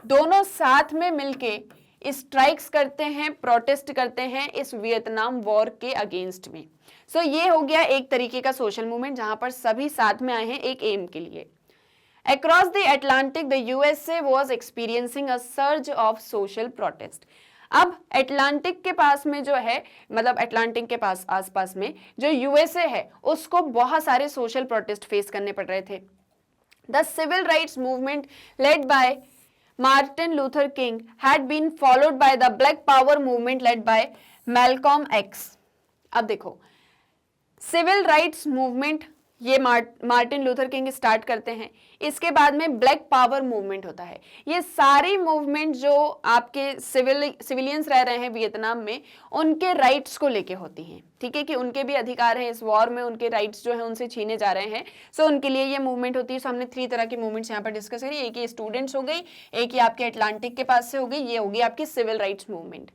[SPEAKER 1] दोनों साथ में मिलके स्ट्राइक्स करते हैं, प्रोटेस्ट करते हैं इस वियतनाम वॉर के अगेंस्ट में। सो ये हो गया एक तरीके का सोशल मूवमेंट जहां पर सभी साथ में आए हैं एक एम के लिए। Across the Atlantic, the USA was experiencing a surge of social protest. अब अटलांटिक के पास में जो है, मतलब अटलांटिक के पास आसपास में जो यूएसए है उसको बहुत सारे सोशल प्रोटेस्ट फेस करने पड़ रहे थे। The civil rights movement led by Martin Luther King had been followed by the Black Power movement led by Malcolm X. अब देखो, सिविल राइट्स मूवमेंट ये मार्टिन लूथर किंग स्टार्ट करते हैं, इसके बाद में ब्लैक पावर मूवमेंट होता है। ये सारी मूवमेंट जो आपके सिविलियंस रह रहे हैं वियतनाम में उनके राइट्स को लेके होती हैं। ठीक है, कि उनके भी अधिकार हैं इस वॉर में, उनके राइट्स जो है उनसे छीने जा रहे हैं। सो उनके लिए ये मूवमेंट होती है। सो हमने 3 तरह की मूवमेंट्स यहाँ पर डिस्कस करी। एक ये स्टूडेंट्स हो गई, एक ये आपके अटलांटिक के पास से हो गई, ये होगी आपकी civil rights movement.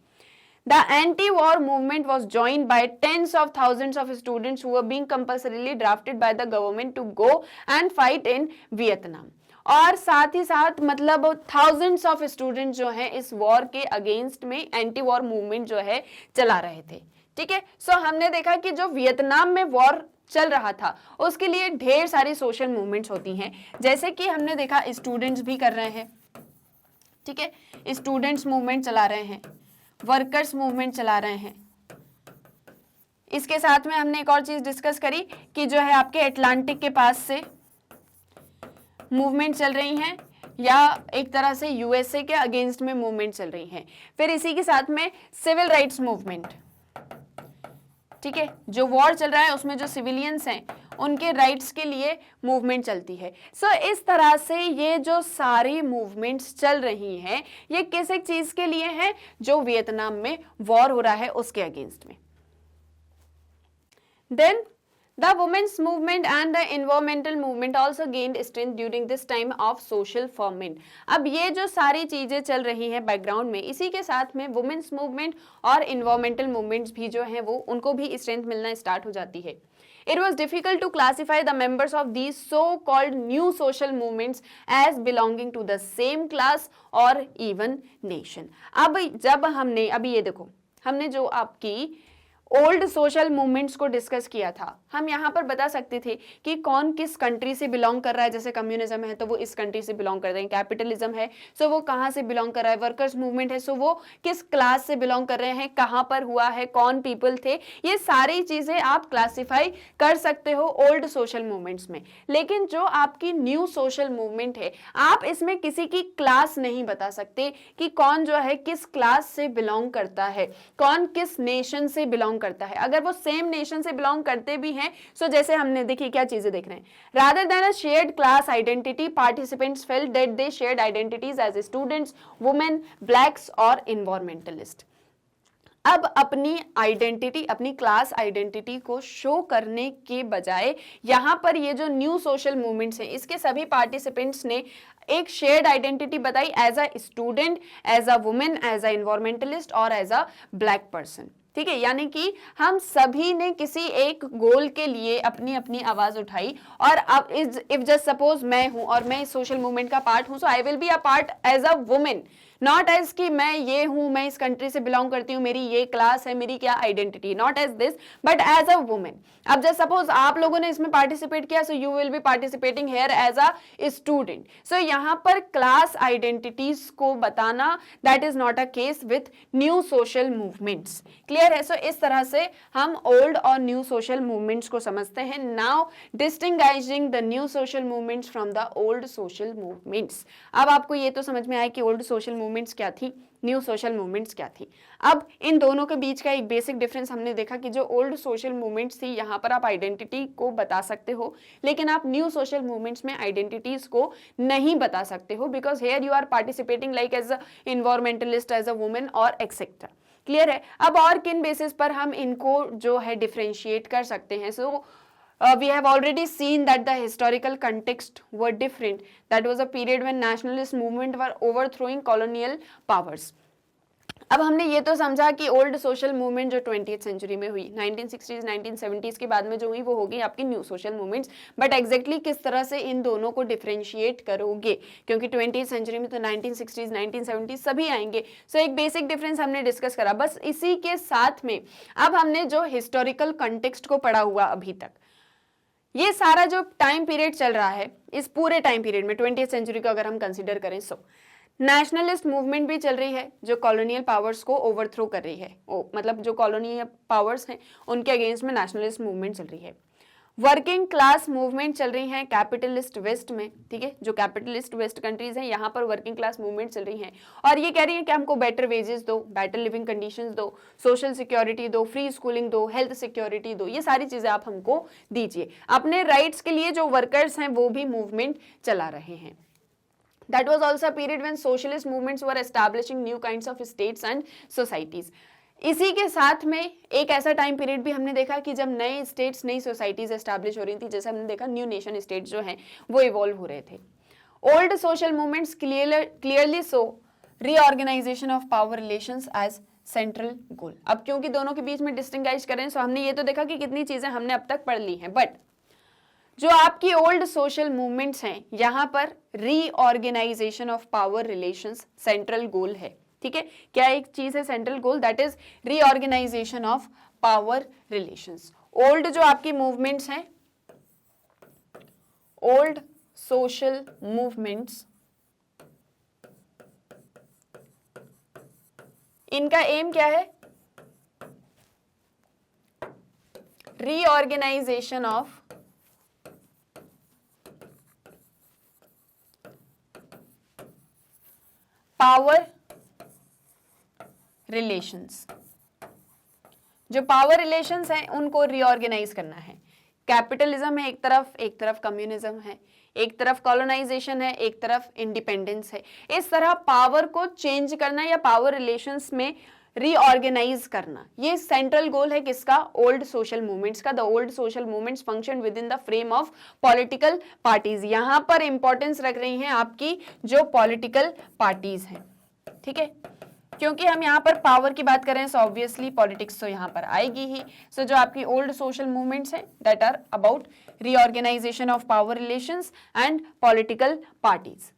[SPEAKER 1] The anti-war movement was joined by tens of thousands of students who were being compulsorily drafted by the government to go and fight in Vietnam. और साथ ही साथ मतलब thousands of students जो हैं इस war के against में एंटी वॉर मूवमेंट जो है चला रहे थे। ठीक है, सो हमने देखा कि जो वियतनाम में वॉर चल रहा था उसके लिए ढेर सारी सोशल मूवमेंट्स होती हैं, जैसे कि हमने देखा स्टूडेंट्स भी कर रहे हैं। ठीक है, स्टूडेंट्स मूवमेंट चला रहे हैं, वर्कर्स मूवमेंट चला रहे हैं। इसके साथ में हमने एक और चीज डिस्कस करी कि जो है आपके अटलांटिक के पास से मूवमेंट चल रही हैं या एक तरह से यूएसए के अगेंस्ट में मूवमेंट चल रही हैं। फिर इसी के साथ में सिविल राइट्स मूवमेंट। ठीक है, जो वॉर चल रहा है उसमें जो सिविलियंस हैं उनके राइट्स के लिए मूवमेंट चलती है। सो इस तरह से ये जो सारी मूवमेंट्स चल रही हैं ये किस एक चीज के लिए है? जो वियतनाम में वॉर हो रहा है उसके अगेंस्ट में। Then the women's movement and the environmental movement also gained strength during this time of social ferment. अब ये जो सारी चीजें चल रही हैं बैकग्राउंड में, इसी के साथ में वुमेन्स मूवमेंट और environmental movements भी जो हैं वो उनको भी स्ट्रेंथ मिलना स्टार्ट हो जाती है। It was difficult to classify the members of these so-called new social movements as belonging to the same class or even nation. अब जब हमने अभी ये देखो, हमने जो आपकी ओल्ड सोशल मूवमेंट्स को डिस्कस किया था, हम यहाँ पर बता सकते थे कि कौन किस कंट्री से बिलोंग कर रहा है। जैसे कम्युनिज्म है तो वो इस कंट्री से बिलोंग कर रहे हैं, कैपिटलिज्म है सो वो कहाँ से बिलोंग कर रहा है, वर्कर्स मूवमेंट है सो वो किस क्लास से बिलोंग कर रहे हैं, कहाँ पर हुआ है, कौन पीपल थे, ये सारी चीजें आप क्लासिफाई कर सकते हो ओल्ड सोशल मूवमेंट्स में। लेकिन जो आपकी न्यू सोशल मूवमेंट है आप इसमें किसी की क्लास नहीं बता सकते कि कौन जो है किस क्लास से बिलोंग करता है, कौन किस नेशन से बिलोंग करता है। अगर वो सेम नेशन से बिलोंग करते भी हैं सो जैसे हमने देखिए क्या चीजें देख रहे हैं, rather than a shared class identity participants felt that they shared identities as students, women, blacks और इन्वायरमेंटलिस्ट। अब अपनी आइडेंटिटी, अपनी क्लास आइडेंटिटी को शो करने के बजाय यहाँ पर ये जो न्यू सोशल मूवमेंट्स हैं इसके सभी पार्टिसिपेंट्स ने एक शेयर्ड आइडेंटिटी बताई as a student, as a women, as a environmentalist और एज अ ब्लैक पर्सन। ठीक है, यानी कि हम सभी ने किसी एक गोल के लिए अपनी अपनी आवाज उठाई। और अब इफ जस्ट सपोज मैं हूं और मैं इस सोशल मूवमेंट का पार्ट हूं, so I will be a part as a women, not as कि मैं ये हूं, मैं इस कंट्री से बिलोंग करती हूँ, मेरी ये क्लास है, मेरी क्या identity, not as this but as a women. अब जैसे सपोज आप लोगों ने इसमें पार्टिसिपेट किया, so you will be participating here as a student. So यहाँ पर क्लास आइडेंटिटीज को बताना, that is not a case with new social movements. Clear है? सो इस तरह से हम ओल्ड और न्यू सोशल मूवमेंट्स को समझते हैं। Now distinguishing the new social movements from the old social movements. अब आपको ये तो समझ में आया कि ओल्ड सोशल मूवमेंट्स क्या थी, न्यू सोशल मूवमेंट्स क्या थी। अब इन दोनों के बीच का एक बेसिक डिफरेंस हमने देखा कि जो ओल्ड सोशल मूवमेंट्स थी, यहाँ पर आप आइडेंटिटी को बता सकते हो, लेकिन आप न्यू सोशल मूवमेंट्स में आइडेंटिटीज को नहीं बता सकते हो, because here you are participating like as a environmentalist, as a women और एक्सेट्रा। क्लियर है? अब और किन बेसिस पर हम इनको जो है डिफरेंशिएट कर सकते हैं? सो we have already seen that the historical context were different. That was a period when nationalist movement were overthrowing colonial powers. अब हमने ये तो समझा कि ओल्ड सोशल मूवमेंट जो 20th सेंचुरी में हुई, 1960s 1970s के बाद में जो हुई वो होगी आपकी new social movements. But exactly किस तरह से इन दोनों को डिफरेंशिएट करोगे, क्योंकि 20th सेंचुरी में तो 1960s 1970s सभी आएंगे। सो एक बेसिक डिफरेंस हमने डिस्कस करा। बस इसी के साथ में अब हमने जो हिस्टोरिकल कंटेक्स्ट को पढ़ा हुआ अभी तक, ये सारा जो टाइम पीरियड चल रहा है, इस पूरे टाइम पीरियड में 20th सेंचुरी को अगर हम कंसिडर करें, सो नेशनलिस्ट मूवमेंट भी चल रही है जो कॉलोनियल पावर्स को ओवरथ्रो कर रही है। मतलब जो कॉलोनियल पावर्स हैं उनके अगेंस्ट में नेशनलिस्ट मूवमेंट चल रही है। वर्किंग क्लास मूवमेंट चल रही है कैपिटलिस्ट वेस्ट में, ठीक है, जो कैपिटलिस्ट वेस्ट कंट्रीज हैं यहाँ पर वर्किंग क्लास मूवमेंट चल रही है और ये कह रही है कि हमको बेटर वेजेस दो, बेटर लिविंग कंडीशंस दो, सोशल सिक्योरिटी दो, फ्री स्कूलिंग दो, हेल्थ सिक्योरिटी दो, ये सारी चीजें आप हमको दीजिए। अपने राइट्स के लिए जो वर्कर्स हैं वो भी मूवमेंट चला रहे हैं। That was also a period when socialist movements were establishing new kinds of states and societies. इसी के साथ में एक ऐसा टाइम पीरियड भी हमने देखा कि जब नए स्टेट्स, नई सोसाइटीज एस्टैब्लिश हो रही थी, जैसे हमने देखा न्यू नेशन स्टेट्स जो हैं वो इवॉल्व हो रहे थे। Old social movements clearly so reorganisation of power relations as central goal. अब क्योंकि दोनों के बीच में डिस्टिंग्विश करें, सो हमने ये तो देखा कि कितनी चीजें हमने अब तक पढ़ ली हैं, बट जो आपकी ओल्ड सोशल मूवमेंट्स हैं यहाँ पर reorganisation of power relations central goal है। ठीक है, क्या एक चीज है central goal? That is reorganisation of power relations. Old जो आपकी मूवमेंट्स हैं, ओल्ड सोशल मूवमेंट्स, इनका एम क्या है? Reorganisation of power relations. जो पावर रिलेशंस हैं उनको रीऑर्गेनाइज करना है। कैपिटलिज्म है एक तरफ कम्युनिज्म है, एक तरफ कॉलोनाइजेशन है, एक तरफ इंडिपेंडेंस है। इस तरह पावर को चेंज करना या पावर रिलेशंस में रीऑर्गेनाइज करना, ये सेंट्रल गोल है किसका? ओल्ड सोशल मूवमेंट्स का। The old social movements function with in the frame of political parties. यहां पर इंपॉर्टेंस रख रही हैं आपकी जो पॉलिटिकल पार्टीज हैं। ठीक है, क्योंकि हम यहाँ पर पावर की बात करें, सो ऑब्वियसली पॉलिटिक्स तो यहाँ पर आएगी ही। सो जो आपकी ओल्ड सोशल मूवमेंट्स हैं that are about reorganization of power relations and political parties.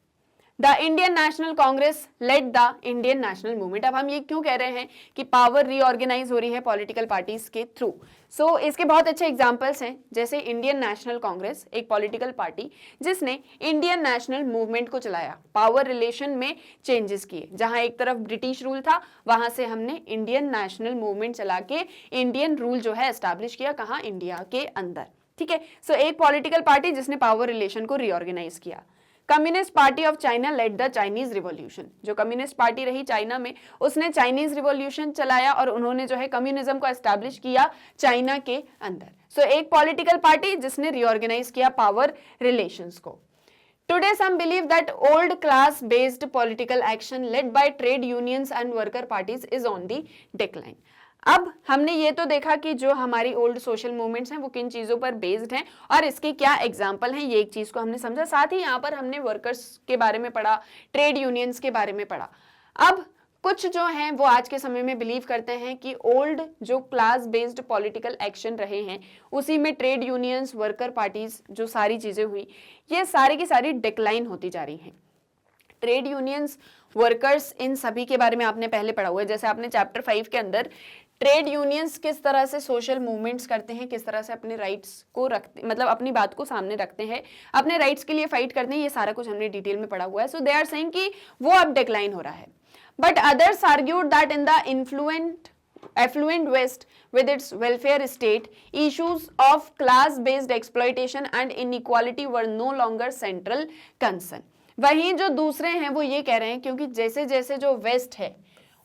[SPEAKER 1] The Indian National Congress led the Indian national movement. अब हम ये क्यों कह रहे हैं कि पावर रीऑर्गेनाइज हो रही है पॉलिटिकल पार्टीज के थ्रू? सो इसके बहुत अच्छे एग्जांपल्स हैं, जैसे इंडियन नेशनल कांग्रेस एक पॉलिटिकल पार्टी जिसने इंडियन नेशनल मूवमेंट को चलाया, पावर रिलेशन में चेंजेस किए। जहां एक तरफ ब्रिटिश रूल था, वहां से हमने इंडियन नेशनल मूवमेंट चला के इंडियन रूल जो है एस्टैब्लिश किया, कहां? इंडिया के अंदर। ठीक है, सो एक पॉलिटिकल पार्टी जिसने पावर रिलेशन को रीऑर्गेनाइज किया। Communist Party of China led the Chinese revolution. जो कम्युनिस्ट पार्टी रही चाइना में, उसने चाइनीज रिवॉल्यूशन चलाया और उन्होंने जो है कम्युनिज्म को एस्टैब्लिश किया चाइना के अंदर। सो एक पॉलिटिकल पार्टी जिसने रीऑर्गेनाइज किया पावर रिलेशंस को। Today some believe that old class based political action led by trade unions and worker parties is on the decline. अब हमने ये तो देखा कि जो हमारी ओल्ड सोशल मूवमेंट्स हैं वो किन चीज़ों पर बेस्ड हैं और इसके क्या एग्जाम्पल हैं, ये एक चीज़ को हमने समझा। साथ ही यहाँ पर हमने वर्कर्स के बारे में पढ़ा, ट्रेड यूनियंस के बारे में पढ़ा। अब कुछ जो हैं वो आज के समय में बिलीव करते हैं कि ओल्ड जो क्लास बेस्ड पॉलिटिकल एक्शन रहे हैं, उसी में ट्रेड यूनियंस, वर्कर पार्टीज, जो सारी चीज़ें हुई, ये सारी की सारी डिक्लाइन होती जा रही हैं। ट्रेड यूनियंस, वर्कर्स, इन सभी के बारे में आपने पहले पढ़ा हुआ है। जैसे आपने चैप्टर 5 के अंदर ट्रेड यूनियंस किस तरह से सोशल मूवमेंट्स करते हैं, किस तरह से अपने राइट्स को रखते, मतलब अपनी बात को सामने रखते हैं, अपने राइट्स के लिए फाइट करते हैं, ये सारा कुछ हमने डिटेल में पढ़ा हुआ है। सो दे आर सेइंग कि वो अब डिक्लाइन हो रहा है। But others argued that in the affluent West with its welfare state, issues of class-based exploitation and inequality were no longer central concern. वहीं जो दूसरे हैं वो ये कह रहे हैं क्योंकि जैसे जैसे जो वेस्ट है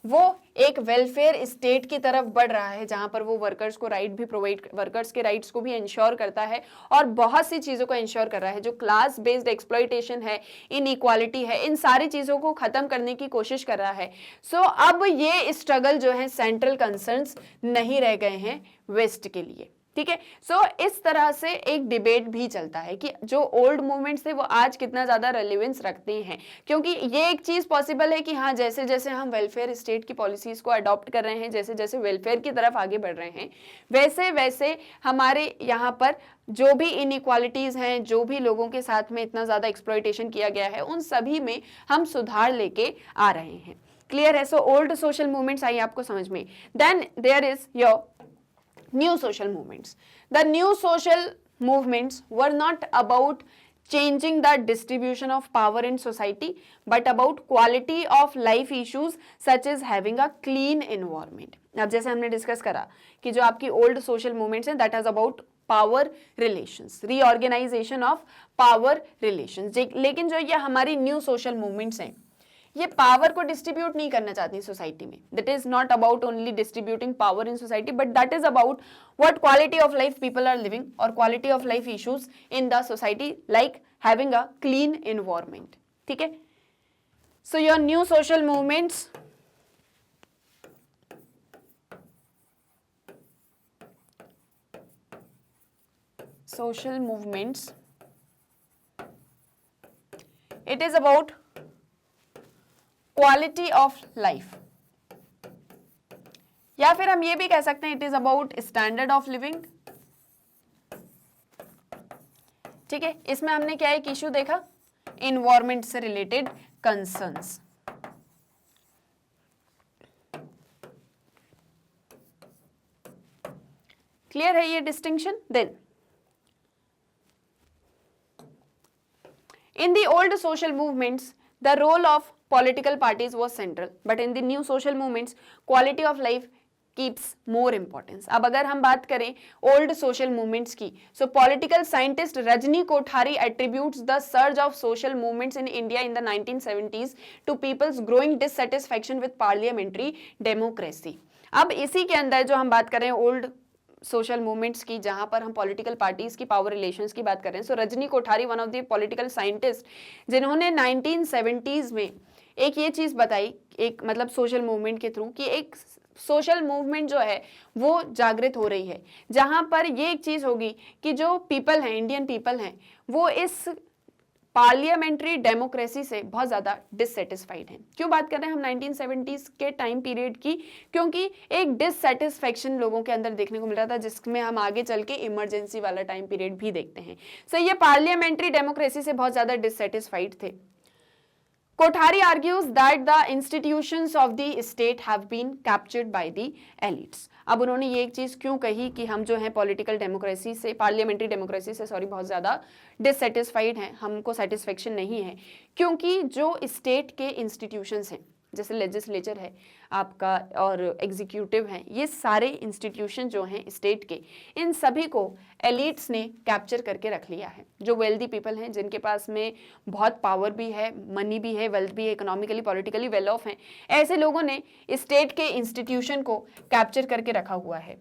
[SPEAKER 1] वो एक वेलफेयर स्टेट की तरफ बढ़ रहा है, जहां पर वो वर्कर्स को राइट भी प्रोवाइड, वर्कर्स के राइट्स को भी इंश्योर करता है और बहुत सी चीजों को इंश्योर कर रहा है, जो क्लास बेस्ड एक्सप्लॉइटेशन है, इनइक्वालिटी है, इन सारी चीजों को खत्म करने की कोशिश कर रहा है। सो अब ये स्ट्रगल जो है सेंट्रल कंसर्न्स नहीं रह गए हैं वेस्ट के लिए, ठीक है। सो इस तरह से एक डिबेट भी चलता है कि जो ओल्ड मूवमेंट्स थे वो आज कितना ज्यादा रेलेवेंस रखते हैं, क्योंकि ये एक चीज पॉसिबल है कि हाँ जैसे जैसे हम वेलफेयर स्टेट की पॉलिसीज को अडॉप्ट कर रहे हैं, जैसे जैसे वेलफेयर की तरफ आगे बढ़ रहे हैं, वैसे वैसे हमारे यहाँ पर जो भी इनइक्वालिटीज हैं, जो भी लोगों के साथ में इतना ज्यादा एक्सप्लॉइटेशन किया गया है, उन सभी में हम सुधार लेके आ रहे हैं। क्लियर है? सो ओल्ड सोशल मूवमेंट्स आई आपको समझ में। Then there is your new social movements. The new social movements were not about changing the distribution of power in society, but about quality of life issues such as having a clean environment. अब जैसे हमने discuss करा कि जो आपकी old social movements हैं, that is about power relations, reorganization of power relations. लेकिन जो ये हमारी न्यू सोशल मूवमेंट्स हैं, ये पावर को डिस्ट्रीब्यूट नहीं करना चाहती सोसाइटी में। That is not about only distributing power in society, but that is about what quality of life people are living और quality of life issues in the society, like having a clean environment, ठीक है। So your new social movements it is about quality of life, या फिर हम ये भी कह सकते हैं it is about standard of living, ठीक है। इसमें हमने क्या एक इश्यू देखा, एनवायरमेंट से रिलेटेड कंसर्न्स। क्लियर है ये distinction? Then in the old social movements the role of political parties was central, but in the new social movements quality of life keeps more importance. अब अगर हम बात करें old social movements की, so political scientist Rajni Kothari attributes the surge of social movements in India in the 1970s to people's growing dissatisfaction with parliamentary democracy. अब इसी के अंदर जो हम बात कर रहे हैं ओल्ड सोशल मूवमेंट्स की, जहां पर हम पॉलिटिकल पार्टीज की पावर रिलेशंस की बात कर रहे हैं, so Rajni Kothari one of the political scientist, जिन्होंने 1970s में एक ये चीज बताई, एक मतलब सोशल मूवमेंट के थ्रू, कि एक सोशल मूवमेंट जो है वो जागृत हो रही है, जहां पर ये एक चीज होगी कि जो पीपल हैं, इंडियन पीपल हैं, वो इस पार्लियामेंट्री डेमोक्रेसी से बहुत ज़्यादा डिससेटिस्फाइड हैं। क्यों बात कर रहे हैं हम 1970s के टाइम पीरियड की? क्योंकि एक डिससेटिस्फेक्शन लोगों के अंदर देखने को मिल रहा था, जिसमें हम आगे चल के इमरजेंसी वाला टाइम पीरियड भी देखते हैं। सो ये पार्लियामेंट्री डेमोक्रेसी से बहुत ज़्यादा डिससेटिस्फाइड थे। Kothari argues that the institutions of the state have been captured by the elites. अब उन्होंने ये एक चीज़ क्यों कही कि हम जो है पॉलिटिकल डेमोक्रेसी से, पार्लियामेंट्री डेमोक्रेसी से बहुत ज़्यादा डिससेटिस्फाइड हैं, हमको सेटिस्फेक्शन नहीं है, क्योंकि जो स्टेट के इंस्टीट्यूशंस हैं, जैसे लेजिस्लेचर है आपका और एग्जीक्यूटिव है, ये सारे इंस्टीट्यूशन जो हैं स्टेट के, इन सभी को एलिट्स ने कैप्चर करके रख लिया है। जो वेल्दी पीपल हैं, जिनके पास में बहुत पावर भी है, मनी भी है, वेल्थ भी है, इकोनॉमिकली पॉलिटिकली वेल ऑफ हैं, ऐसे लोगों ने स्टेट के इंस्टीट्यूशन को कैप्चर करके रखा हुआ है।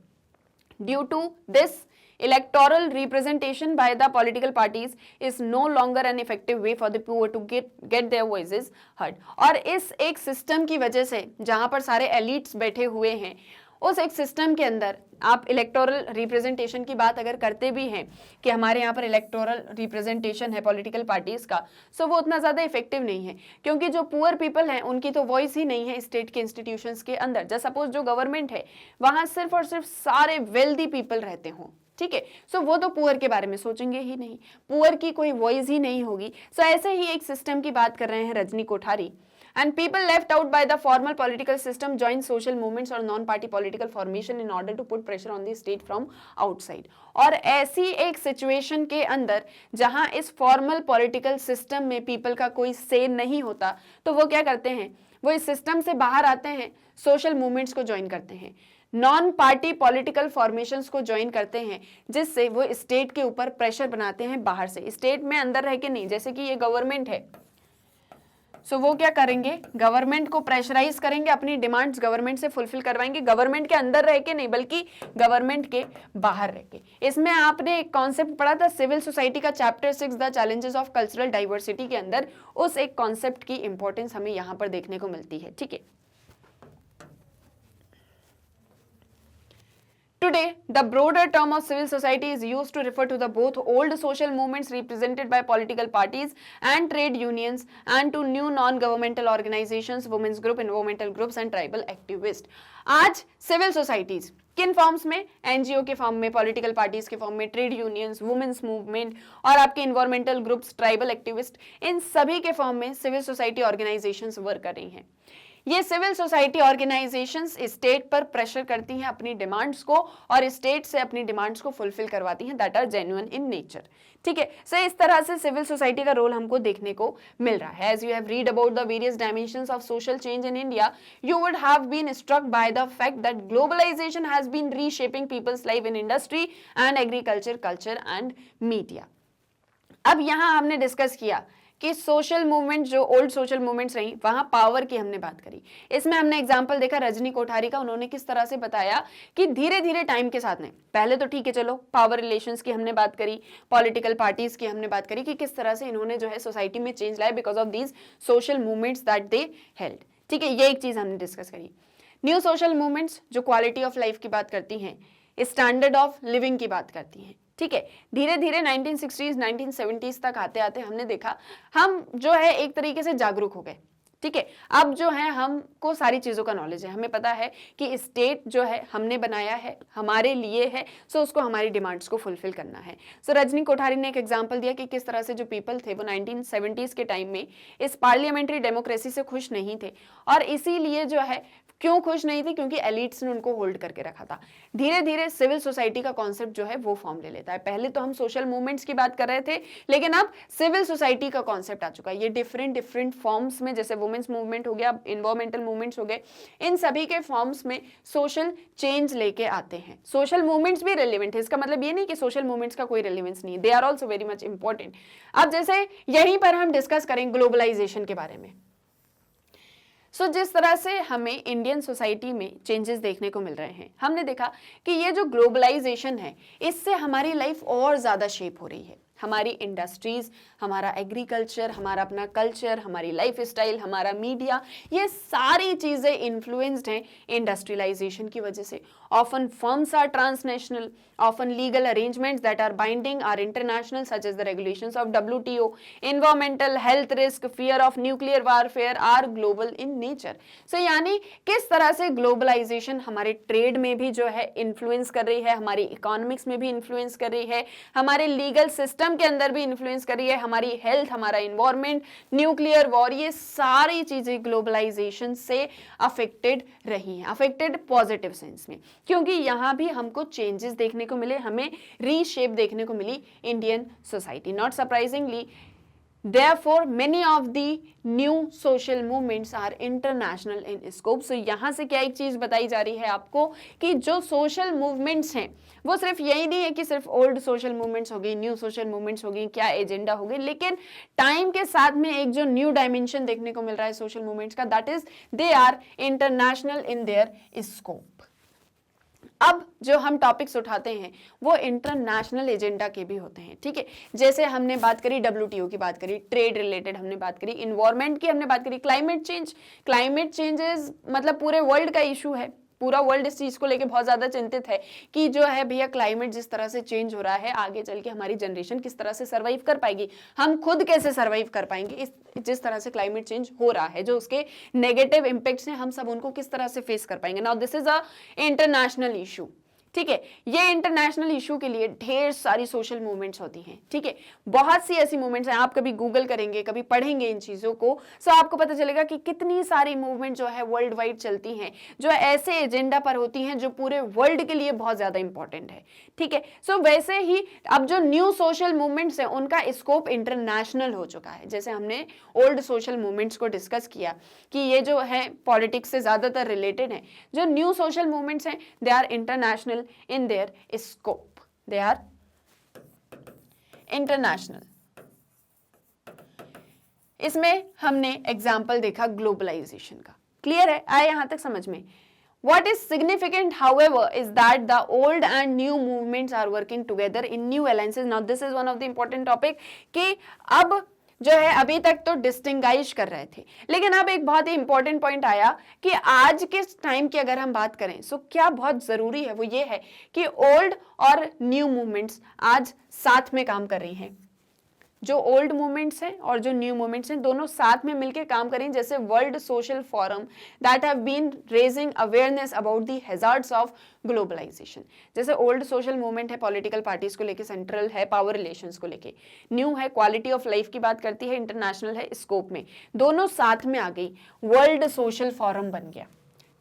[SPEAKER 1] Due to this electoral representation by the political parties is no longer an effective way for the poor to get their voices heard. और इस एक सिस्टम की वजह से, जहां पर सारे एलिट्स बैठे हुए हैं, उस एक सिस्टम के अंदर आप इलेक्टोरल रिप्रेजेंटेशन की बात अगर करते भी हैं कि हमारे यहाँ पर इलेक्टोरल रिप्रेजेंटेशन है पॉलिटिकल पार्टीज का, सो वो उतना ज़्यादा इफेक्टिव नहीं है, क्योंकि जो पुअर पीपल हैं उनकी तो वॉइस ही नहीं है स्टेट के इंस्टीट्यूशंस के अंदर। जैसे सपोज जो गवर्नमेंट है वहाँ सिर्फ और सिर्फ सारे वेल्दी पीपल रहते हों, ठीक है। सो वो तो पुअर के बारे में सोचेंगे ही नहीं, पुअर की कोई वॉइस ही नहीं होगी। सो ऐसे ही एक सिस्टम की बात कर रहे हैं Rajni Kothari. And people left out by the formal political system join social movements और non-party political formation in order to put pressure on the state from outside। और ऐसी एक सिचुएशन के अंदर जहां इस फॉर्मल पॉलिटिकल सिस्टम में पीपल का कोई से नहीं होता, तो वो क्या करते हैं, वो इस सिस्टम से बाहर आते हैं, सोशल मूवमेंट्स को ज्वाइन करते हैं, नॉन पार्टी पॉलिटिकल फॉर्मेशंस को ज्वाइन करते हैं, जिससे वो स्टेट के ऊपर प्रेशर बनाते हैं बाहर से, स्टेट में अंदर रह के नहीं। जैसे कि ये गवर्नमेंट है, सो वो क्या करेंगे, गवर्नमेंट को प्रेशराइज करेंगे, अपनी डिमांड्स गवर्नमेंट से फुलफिल करवाएंगे, गवर्नमेंट के अंदर रह के नहीं बल्कि गवर्नमेंट के बाहर रह के। इसमें आपने एक कॉन्सेप्ट पढ़ा था सिविल सोसाइटी का, chapter 6 the challenges of cultural diversity के अंदर, उस एक कॉन्सेप्ट की इंपॉर्टेंस हमें यहाँ पर देखने को मिलती है। ठीक है, today the broader term of civil society is used to refer to the both old social movements represented by political parties and trade unions and to new non-governmental organizations, women's group, environmental groups and tribal activists। आज civil societies किन forms में, NGO के form में, political parties के form में, trade unions, women's movement और आपके environmental groups, tribal activist, इन सभी के फॉर्म में सिविल सोसाइटी ऑर्गेनाइजेशंस वर्क कर रही हैं। ये सिविल सोसाइटी ऑर्गेनाइजेशंस स्टेट पर प्रेशर करती हैं अपनी डिमांड्स को और स्टेट से अपनी डिमांड्स को फुलफिल करवाती हैं, that are genuine in nature. ठीक है, सो इस तरह से सिविल सोसाइटी का रोल हमको देखने को मिल रहा है। As you have read about the various dimensions of social change in India, you would have been struck by the fact that globalisation has been reshaping people's life in industry and agriculture, culture and media. अब यहां हमने discuss किया कि social movement, जो old social movements रही, वहां power की हमने बात करी। इसमें हमने एग्जांपल देखा रजनी कोठारी का, उन्होंने किस तरह से बताया कि धीरे धीरे टाइम के साथ में, पहले तो ठीक है चलो पावर रिलेशंस की हमने बात करी, पॉलिटिकल पार्टीज की हमने बात करी कि किस तरह से इन्होंने जो है सोसाइटी में चेंज लाया because of these social movements that they held. ठीक है, ये एक चीज हमने डिस्कस करी। न्यू सोशल मूवमेंट्स जो क्वालिटी ऑफ लाइफ की बात करती हैं, स्टैंडर्ड ऑफ लिविंग की बात करती हैं। ठीक है, धीरे धीरे 1960s 1970s तक आते आते हमने देखा हम जो है एक तरीके से जागरूक हो गए। ठीक है, अब जो है हमको सारी चीजों का नॉलेज है, हमें पता है कि स्टेट जो है हमने बनाया है, हमारे लिए है, सो उसको हमारी डिमांड्स को फुलफिल करना है। सो रजनी कोठारी ने एक एग्जांपल दिया कि किस तरह से जो पीपल थे वो 1970s के टाइम में इस पार्लियामेंट्री डेमोक्रेसी से खुश नहीं थे, और इसीलिए जो है क्यों खुश नहीं थे, क्योंकि एलिट्स ने उनको होल्ड करके रखा था। धीरे धीरे सिविल सोसाइटी का कॉन्सेप्ट जो है वो फॉर्म ले लेता है। पहले तो हम सोशल मूवमेंट्स की बात कर रहे थे, लेकिन अब सिविल सोसाइटी का कॉन्सेप्ट आ चुका है। ये डिफरेंट फॉर्म्स में, जैसे वुमेन्स मूवमेंट हो गया, एनवायरमेंटल मूवमेंट्स हो गए, इन सभी के फॉर्म्स में सोशल चेंज लेके आते हैं। सोशल मूवमेंट्स भी रेलिवेंट है, इसका मतलब ये नहीं कि सोशल मूवमेंट्स का कोई रेलिवेंस नहीं है, they are also very much important. अब जैसे यहीं पर हम डिस्कस करें ग्लोबलाइजेशन के बारे में। जिस तरह से हमें इंडियन सोसाइटी में चेंजेस देखने को मिल रहे हैं, हमने देखा कि ये जो ग्लोबलाइजेशन है, इससे हमारी लाइफ और ज्यादा शेप हो रही है। हमारी इंडस्ट्रीज, हमारा एग्रीकल्चर, हमारा अपना कल्चर, हमारी लाइफ स्टाइल, हमारा मीडिया, ये सारी चीजें इन्फ्लुएंस्ड हैं इंडस्ट्रियलाइजेशन की वजह से। Often firms are transnational, often legal arrangements that are binding are international, such as the regulations of WTO, environmental, health risk, fear of nuclear warfare are global in nature. So यानी किस तरह से globalisation हमारे trade में भी जो है influence कर रही है, हमारी इकोनॉमिक्स में भी इन्फ्लुएंस कर रही है, हमारे लीगल सिस्टम के अंदर भी इन्फ्लुएंस कर रही है, हमारी हेल्थ, हमारा एनवायरमेंट, न्यूक्लियर वॉर, ये सारी चीजें ग्लोबलाइजेशन से अफेक्टेड रही हैं, अफेक्टेड पॉजिटिव सेंस में, क्योंकि यहां भी हमको चेंजेस देखने को मिले, हमें रीशेप देखने को मिली Indian society. Not surprisingly, therefore many of the new social movements are international in scope। so यहाँ से क्या एक चीज बताई जा रही है आपको कि जो सोशल मूवमेंट्स हैं वो सिर्फ यही नहीं है कि सिर्फ ओल्ड सोशल मूवमेंट्स हो गई, न्यू सोशल मूवमेंट्स हो गई, क्या एजेंडा हो गई, लेकिन टाइम के साथ में एक जो न्यू डायमेंशन देखने को मिल रहा है सोशल मूवमेंट्स का, that is they are international in their scope. अब जो हम टॉपिक्स उठाते हैं वो इंटरनेशनल एजेंडा के भी होते हैं। ठीक है, जैसे हमने बात करी WTO की बात करी, ट्रेड रिलेटेड हमने बात करी, इन्वायरमेंट की हमने बात करी, क्लाइमेट चेंजेस मतलब पूरे वर्ल्ड का इशू है, पूरा वर्ल्ड इस चीज को लेके बहुत ज्यादा चिंतित है कि जो है भैया क्लाइमेट जिस तरह से चेंज हो रहा है, आगे चल के हमारी जनरेशन किस तरह से सर्वाइव कर पाएगी, हम खुद कैसे सर्वाइव कर पाएंगे इस जिस तरह से क्लाइमेट चेंज हो रहा है, जो उसके नेगेटिव इंपैक्ट्स हैं हम सब उनको किस तरह से फेस कर पाएंगे। Now this is a international issue. ठीक है। ये इंटरनेशनल इशू के लिए ढेर सारी सोशल मूवमेंट्स होती हैं, ठीक है। बहुत सी ऐसी मूवमेंट्स हैं, आप कभी गूगल करेंगे, कभी पढ़ेंगे इन चीजों को, सो आपको पता चलेगा कि कितनी सारी मूवमेंट जो है वर्ल्ड वाइड चलती हैं, जो ऐसे एजेंडा पर होती हैं जो पूरे वर्ल्ड के लिए बहुत ज्यादा इंपॉर्टेंट है, ठीक है। सो वैसे ही अब जो न्यू सोशल मूवमेंट्स हैं उनका स्कोप इंटरनेशनल हो चुका है। जैसे हमने ओल्ड सोशल मूवमेंट्स को डिस्कस किया कि ये जो है पॉलिटिक्स से ज्यादातर रिलेटेड है, जो न्यू सोशल मूवमेंट्स हैं they are international in their scope, they are international। इसमें हमने एग्जाम्पल देखा ग्लोबलाइजेशन का, क्लियर है, आए यहां तक समझ में। What is significant, however, is that the old and new movements are working together in new alliances. Now, this is one of the important topic कि अब जो है अभी तक तो डिस्टिंगाइज कर रहे थे, लेकिन अब एक बहुत ही इंपॉर्टेंट पॉइंट आया कि आज के टाइम की अगर हम बात करें सो क्या बहुत जरूरी है, वो ये है कि ओल्ड और न्यू मूवमेंट्स आज साथ में काम कर रही हैं। जो ओल्ड मूवमेंट्स हैं और जो न्यू मूवमेंट्स हैं दोनों साथ में मिलकर काम करें। जैसे World Social Forum that have been raising awareness about the hazards of globalisation. जैसे ओल्ड सोशल मूवमेंट है पॉलिटिकल पार्टीज को लेके, सेंट्रल है पावर रिलेशंस को लेके, न्यू है क्वालिटी ऑफ लाइफ की बात करती है, इंटरनेशनल है स्कोप में, दोनों साथ में आ गई, वर्ल्ड सोशल फोरम बन गया,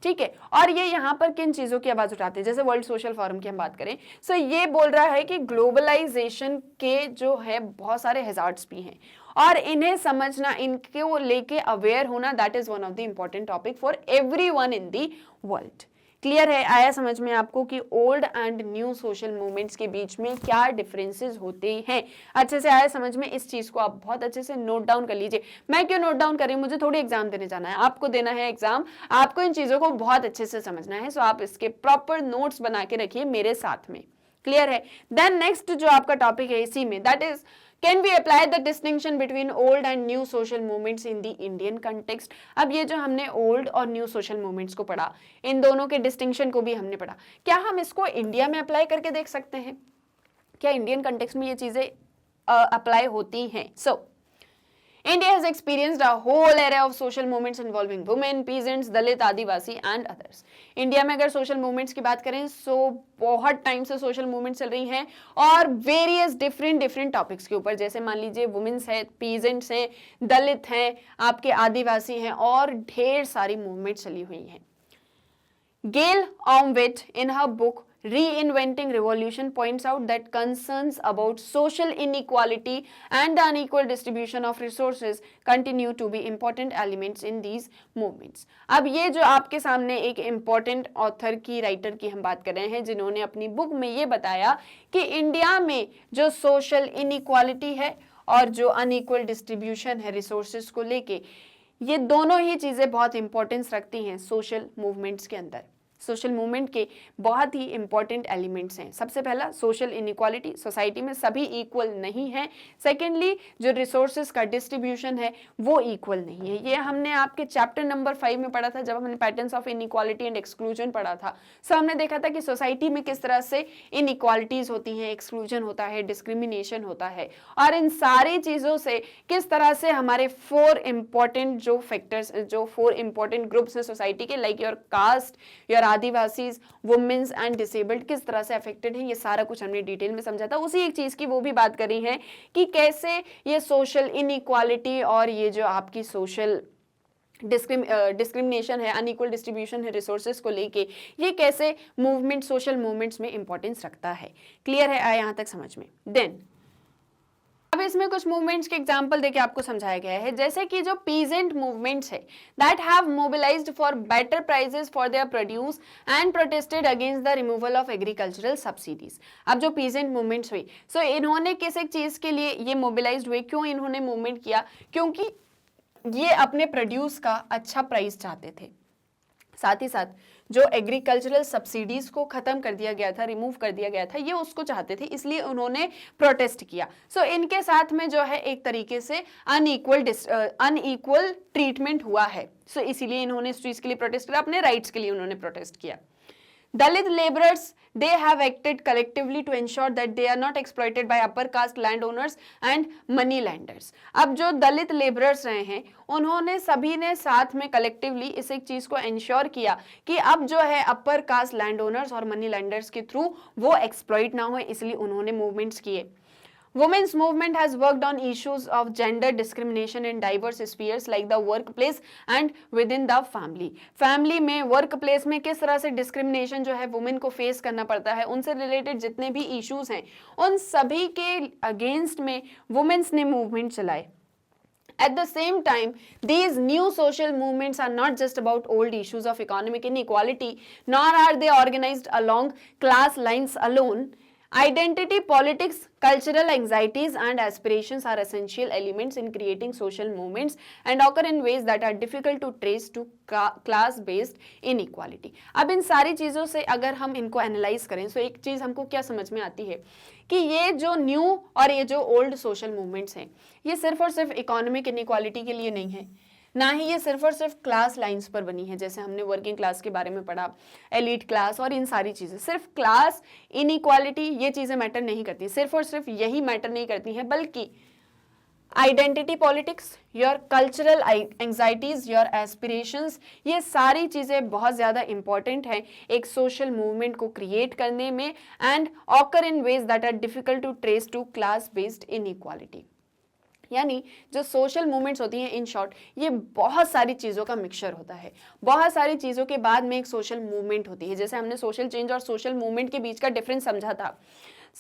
[SPEAKER 1] ठीक है। और ये यहाँ पर किन चीजों की आवाज उठाते हैं, जैसे वर्ल्ड सोशल फोरम की हम बात करें, सो ये बोल रहा है कि ग्लोबलाइजेशन के जो है बहुत सारे हैजार्ड्स भी हैं और इन्हें समझना, इनको लेके अवेयर होना, that is one of the important topic for everyone in the world. Clear है, आया समझ में आपको कि old and new social movements के बीच में क्या डिफरेंसेस होते हैं। अच्छे से आया समझ में, इस चीज को आप बहुत अच्छे से नोट डाउन कर लीजिए। मैं क्यों नोट डाउन कर रही हूं, मुझे थोड़ी एग्जाम देने जाना है, आपको देना है एग्जाम, आपको इन चीजों को बहुत अच्छे से समझना है। सो आप इसके प्रॉपर नोट्स बना के रखिए मेरे साथ में, क्लियर है। देन नेक्स्ट जो आपका टॉपिक है इसी में, that is Can we apply the distinction between old and new social movements in the Indian context? अब ये जो हमने old और new social movements को पढ़ा, इन दोनों के distinction को भी हमने पढ़ा, क्या हम इसको इंडिया में अप्लाई करके देख सकते हैं? क्या इंडियन कंटेक्स्ट में ये चीजें अप्लाई होती हैं? So, India has experienced a whole array of social movements involving women, peasants, Dalit, Adivasi and others. India में अगर सोशल मूवमेंट्स की बात करें सो बहुत टाइम से सोशल मूवमेंट्स चल रही हैं और वेरियस डिफरेंट टॉपिक्स के ऊपर, जैसे मान लीजिए वुमेन्स है, पीजेंट्स हैं, दलित हैं, आपके आदिवासी हैं और ढेर सारी मूवमेंट चली हुई हैं। Gail Omwit in her book Reinventing Revolution points out that concerns about social inequality and the unequal distribution of resources continue to be important elements in these movements. अब ये जो आपके सामने एक important author की, राइटर की हम बात कर रहे हैं, जिन्होंने अपनी बुक में ये बताया कि इंडिया में जो social inequality है और जो unequal distribution है resources को लेके, ये दोनों ही चीज़ें बहुत इंपॉर्टेंस रखती हैं सोशल मूवमेंट्स के अंदर। सोशल मूवमेंट के बहुत ही इंपॉर्टेंट एलिमेंट्स हैं। सबसे पहला सोशल इनइक्वालिटी, सोसाइटी में सभी इक्वल नहीं है। सेकेंडली जो रिसोर्सेज का डिस्ट्रीब्यूशन है वो इक्वल नहीं है। ये हमने आपके चैप्टर नंबर 5 में पढ़ा था जब हमने patterns of inequality and exclusion पढ़ा था। सो हमने देखा था कि सोसाइटी में किस तरह से इनइक्वालिटीज होती हैं, एक्सक्लूजन होता है, डिस्क्रिमिनेशन होता है, और इन सारी चीज़ों से किस तरह से हमारे 4 इंपॉर्टेंट जो फैक्टर्स, जो 4 इंपॉर्टेंट ग्रुप्स हैं सोसाइटी के, like your caste, your adivasis, womens and disabled, किस तरह से अफेक्टेड हैं, ये सारा कुछ हमने डिटेल में समझा था। उसी एक चीज की वो भी बात करी है कि कैसे ये सोशल इनइक्वालिटी और ये जो आपकी सोशल डिस्क्रिमिनेशन है, अनइक्वल डिस्ट्रीब्यूशन है रिसोर्सेज को लेके, ये कैसे मूवमेंट, सोशल मूवमेंट्स में इंपॉर्टेंस रखता है। क्लियर है, आया यहाँ तक समझ में। देन अब इसमें कुछ मूवमेंट्स के एग्जांपल देके आपको समझाया गया है, जैसे कि जो पीजेंट मूवमेंट्स है that have mobilised for better prices for their produce and protested against the removal of agricultural subsidies. अब जो पीजेंट मूवमेंट्स हुई, सो इन्होंने किस एक चीज के लिए ये मोबिलाइज्ड हुए, क्यों इन्होंने मूवमेंट किया, क्योंकि ये अपने प्रोड्यूस का अच्छा प्राइस चाहते थे। साथ ही साथ जो एग्रीकल्चरल सब्सिडीज को खत्म कर दिया गया था, रिमूव कर दिया गया था, ये उसको चाहते थे, इसलिए उन्होंने प्रोटेस्ट किया। सो इनके साथ में जो है एक तरीके से अनइक्वल ट्रीटमेंट हुआ है। सो इसीलिए इन्होंने इस चीज के लिए प्रोटेस्ट किया, अपने राइट्स के लिए उन्होंने प्रोटेस्ट किया। Dalit laborers, they have acted collectively to ensure that they are not exploited by upper caste landowners and money lenders. अब जो दलित लेबरर्स रहे हैं उन्होंने सभी ने साथ में कलेक्टिवली इस एक चीज को इंश्योर किया कि अब जो है अपर कास्ट लैंड ओनर्स और मनी लैंडर्स के थ्रू वो एक्सप्लॉइट ना हो, इसलिए उन्होंने मूवमेंट्स किए. Women's movement has worked on issues of gender discrimination in diverse spheres like the workplace and within the family. Family में, workplace में किस तरह से discrimination जो है women को face करना पड़ता है, उनसे related जितने भी issues हैं, उन सभी के against में women's ने movement चलाए. At the same time, these new social movements are not just about old issues of economic inequality, nor are they organized along class lines alone. Identity politics, cultural anxieties and aspirations are essential elements in creating social movements and occur in ways that are difficult to trace to class-based inequality. अब इन सारी चीज़ों से अगर हम इनको analyse करें तो एक चीज़ हमको क्या समझ में आती है कि ये जो न्यू और ये जो ओल्ड सोशल मूवमेंट्स हैं, ये सिर्फ और सिर्फ इकोनॉमिक इनइक्वालिटी के लिए नहीं है, ना ही ये सिर्फ और सिर्फ क्लास लाइंस पर बनी है, जैसे हमने वर्किंग क्लास के बारे में पढ़ा, एलीट क्लास और इन सारी चीज़ें. सिर्फ क्लास इनइक्वालिटी ये चीज़ें मैटर नहीं करती, सिर्फ और सिर्फ यही मैटर नहीं करती हैं, बल्कि identity politics, your cultural anxieties, your aspirations, ये सारी चीज़ें बहुत ज़्यादा इंपॉर्टेंट हैं एक सोशल मूवमेंट को क्रिएट करने में and occur in ways that are difficult to trace to class based inequality. यानी जो सोशल मूवमेंट्स होती हैं, इन शॉर्ट ये बहुत सारी चीज़ों का मिक्सचर होता है, बहुत सारी चीज़ों के बाद में एक सोशल मूवमेंट होती है. जैसे हमने सोशल चेंज और सोशल मूवमेंट के बीच का डिफरेंस समझा था.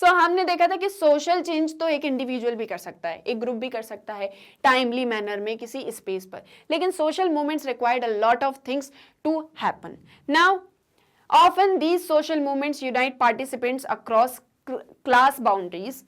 [SPEAKER 1] हमने देखा था कि सोशल चेंज तो एक इंडिविजुअल भी कर सकता है, एक ग्रुप भी कर सकता है टाइमली मैनर में किसी स्पेस पर, लेकिन social movements required a lot of things to happen. Now often these social movements unite participants across class boundaries.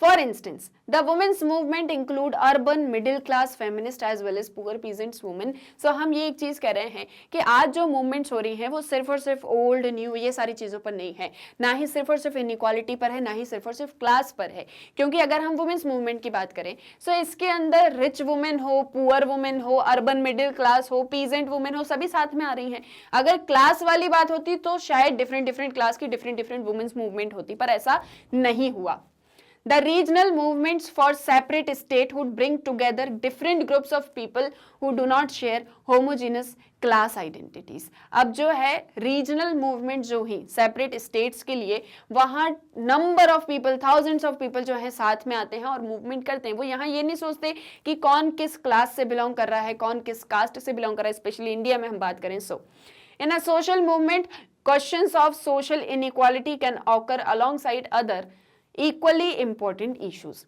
[SPEAKER 1] For instance, the women's movement include urban, middle class, feminist as well as poor peasants women. हम ये एक चीज़ कह रहे हैं कि आज जो movements हो रही हैं वो सिर्फ और सिर्फ ओल्ड न्यू ये सारी चीज़ों पर नहीं है, ना ही सिर्फ और सिर्फ इनइक्वालिटी पर है, ना ही सिर्फ और सिर्फ क्लास पर है. क्योंकि अगर हम वुमेन्स मूवमेंट की बात करें इसके अंदर रिच वुमेन हो, पुअर वुमेन हो, अर्बन मिडिल क्लास हो, पीजेंट वुमेन हो, सभी साथ में आ रही हैं. अगर क्लास वाली बात होती तो शायद डिफरेंट क्लास की डिफरेंट वुमेन्स मूवमेंट होती, पर ऐसा नहीं हुआ. The regional movements for separate statehood bring together different groups of people who do not share homogeneous class identities. अब जो है रीजनल मूवमेंट जो ही सेपरेट स्टेट्स के लिए, वहाँ number of people, thousands of people जो है साथ में आते हैं और मूवमेंट करते हैं. वो यहाँ ये नहीं सोचते कि कौन किस क्लास से बिलोंग कर रहा है, कौन किस कास्ट से बिलोंग कर रहा है, स्पेशली इंडिया में हम बात करें. In a social movement, questions of social inequality can occur alongside other equally important issues.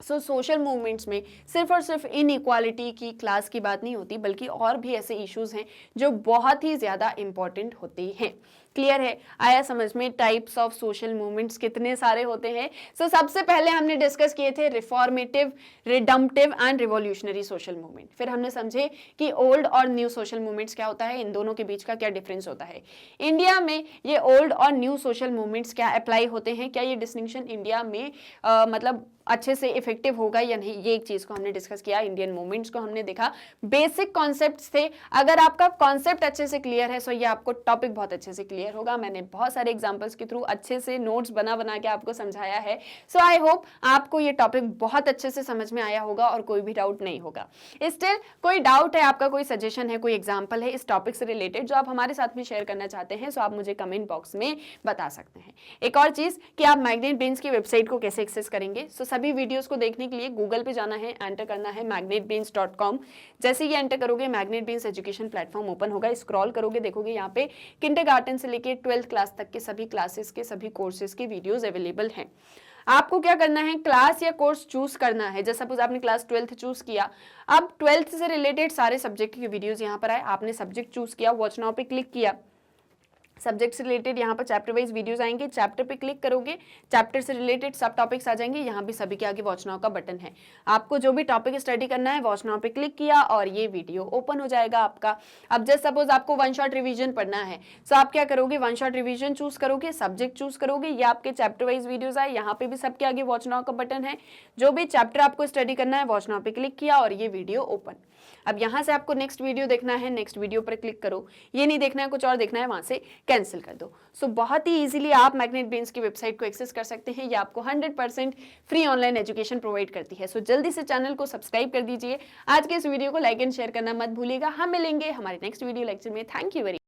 [SPEAKER 1] Social movements में सिर्फ और सिर्फ इनइक्वालिटी की, क्लास की बात नहीं होती, बल्कि और भी ऐसे इश्यूज हैं जो बहुत ही ज़्यादा इंपॉर्टेंट होते हैं. क्लियर है? आया समझ में टाइप्स ऑफ सोशल मूवमेंट्स कितने सारे होते हैं? सबसे पहले हमने डिस्कस किए थे reformative, redemptive and revolutionary social movement. फिर हमने समझे कि ओल्ड और न्यू सोशल मूवमेंट्स क्या होता है, इन दोनों के बीच का क्या डिफरेंस होता है. इंडिया में ये ओल्ड और न्यू सोशल मूवमेंट्स क्या अप्लाई होते हैं, क्या ये डिस्टिंक्शन इंडिया में मतलब अच्छे से इफेक्टिव होगा या नहीं, ये एक चीज को हमने डिस्कस किया. इंडियन मूवमेंट्स को हमने देखा, बेसिक कॉन्सेप्ट्स थे. अगर आपका कॉन्सेप्ट अच्छे से क्लियर है ये आपको टॉपिक बहुत अच्छे से क्लियर होगा. मैंने बहुत सारे एग्जांपल्स के थ्रू अच्छे से नोट्स बना के आपको समझाया है. आई होप आपको ये टॉपिक बहुत अच्छे से समझ में आया होगा और कोई भी डाउट नहीं होगा. स्टिल कोई डाउट है आपका, कोई सजेशन है, कोई एग्जाम्पल है इस टॉपिक से रिलेटेड जो आप हमारे साथ में शेयर करना चाहते हैं, आप मुझे कमेंट बॉक्स में बता सकते हैं. एक और चीज कि आप मैग्नेट ब्रेन्स की वेबसाइट को कैसे एक्सेस करेंगे. सभी वीडियोस को देखने के लिए गूगल पे जाना है, एंटर करना है magnetbrains.com. जैसे ही एंटर करोगे magnet brains education platform open होगा. स्क्रॉल करोगे, देखोगे यहाँ पे किंडरगार्टन से लेके 12th क्लास तक के सभी क्लासेस के, सभी कोर्सेज के वीडियोस अवेलेबल हैं. आपको क्या करना है, क्लास या कोर्स चूज करना है. जैसे सपोज आपने क्लास 12th चूज किया, अब 12th से रिलेटेड सारे सब्जेक्ट के वीडियोस यहाँ पर आए, आपने सब्जेक्ट चूज किया, वॉच नाउ पे क्लिक किया. सब्जेक्ट से रिलेटेड यहाँ पर चैप्टर वाइज वीडियोस आएंगे, चैप्टर पे क्लिक करोगे, चैप्टर से रिलेटेड सब टॉपिक्स आ जाएंगे। यहाँ भी सभी के आगे वॉच नाउ का बटन है, आपको जो भी टॉपिक स्टडी करना है वॉच नाउ पे क्लिक किया और ये वीडियो ओपन हो जाएगा आपका। अब जस्ट सपोज आपको वन शॉट रिवीजन पढ़ना है, तो आप क्या करोगे, वन शॉट रिवीजन चूज करोगे, सब्जेक्ट चूज करोगे, ये आपके चैप्टर वाइज वीडियोस आए, यहाँ पे भी सबके आगे वॉच नाउ का बटन है। जो भी चैप्टर आपको स्टडी करना है वॉच नाउ पे क्लिक किया और ये वीडियो ओपन। अब यहाँ से आपको नेक्स्ट वीडियो देखना है, नेक्स्ट वीडियो पर क्लिक करो, ये नहीं देखना है कुछ और देखना है, वहां से कैंसिल कर दो। सो बहुत ही इजीली आप मैग्नेट ब्रेन्स की वेबसाइट को एक्सेस कर सकते हैं। ये आपको 100% फ्री ऑनलाइन एजुकेशन प्रोवाइड करती है। सो जल्दी से चैनल को सब्सक्राइब कर दीजिए। आज के इस वीडियो को लाइक एंड शेयर करना मत भूलिएगा। हम मिलेंगे हमारे नेक्स्ट वीडियो लेक्चर में। Thank you very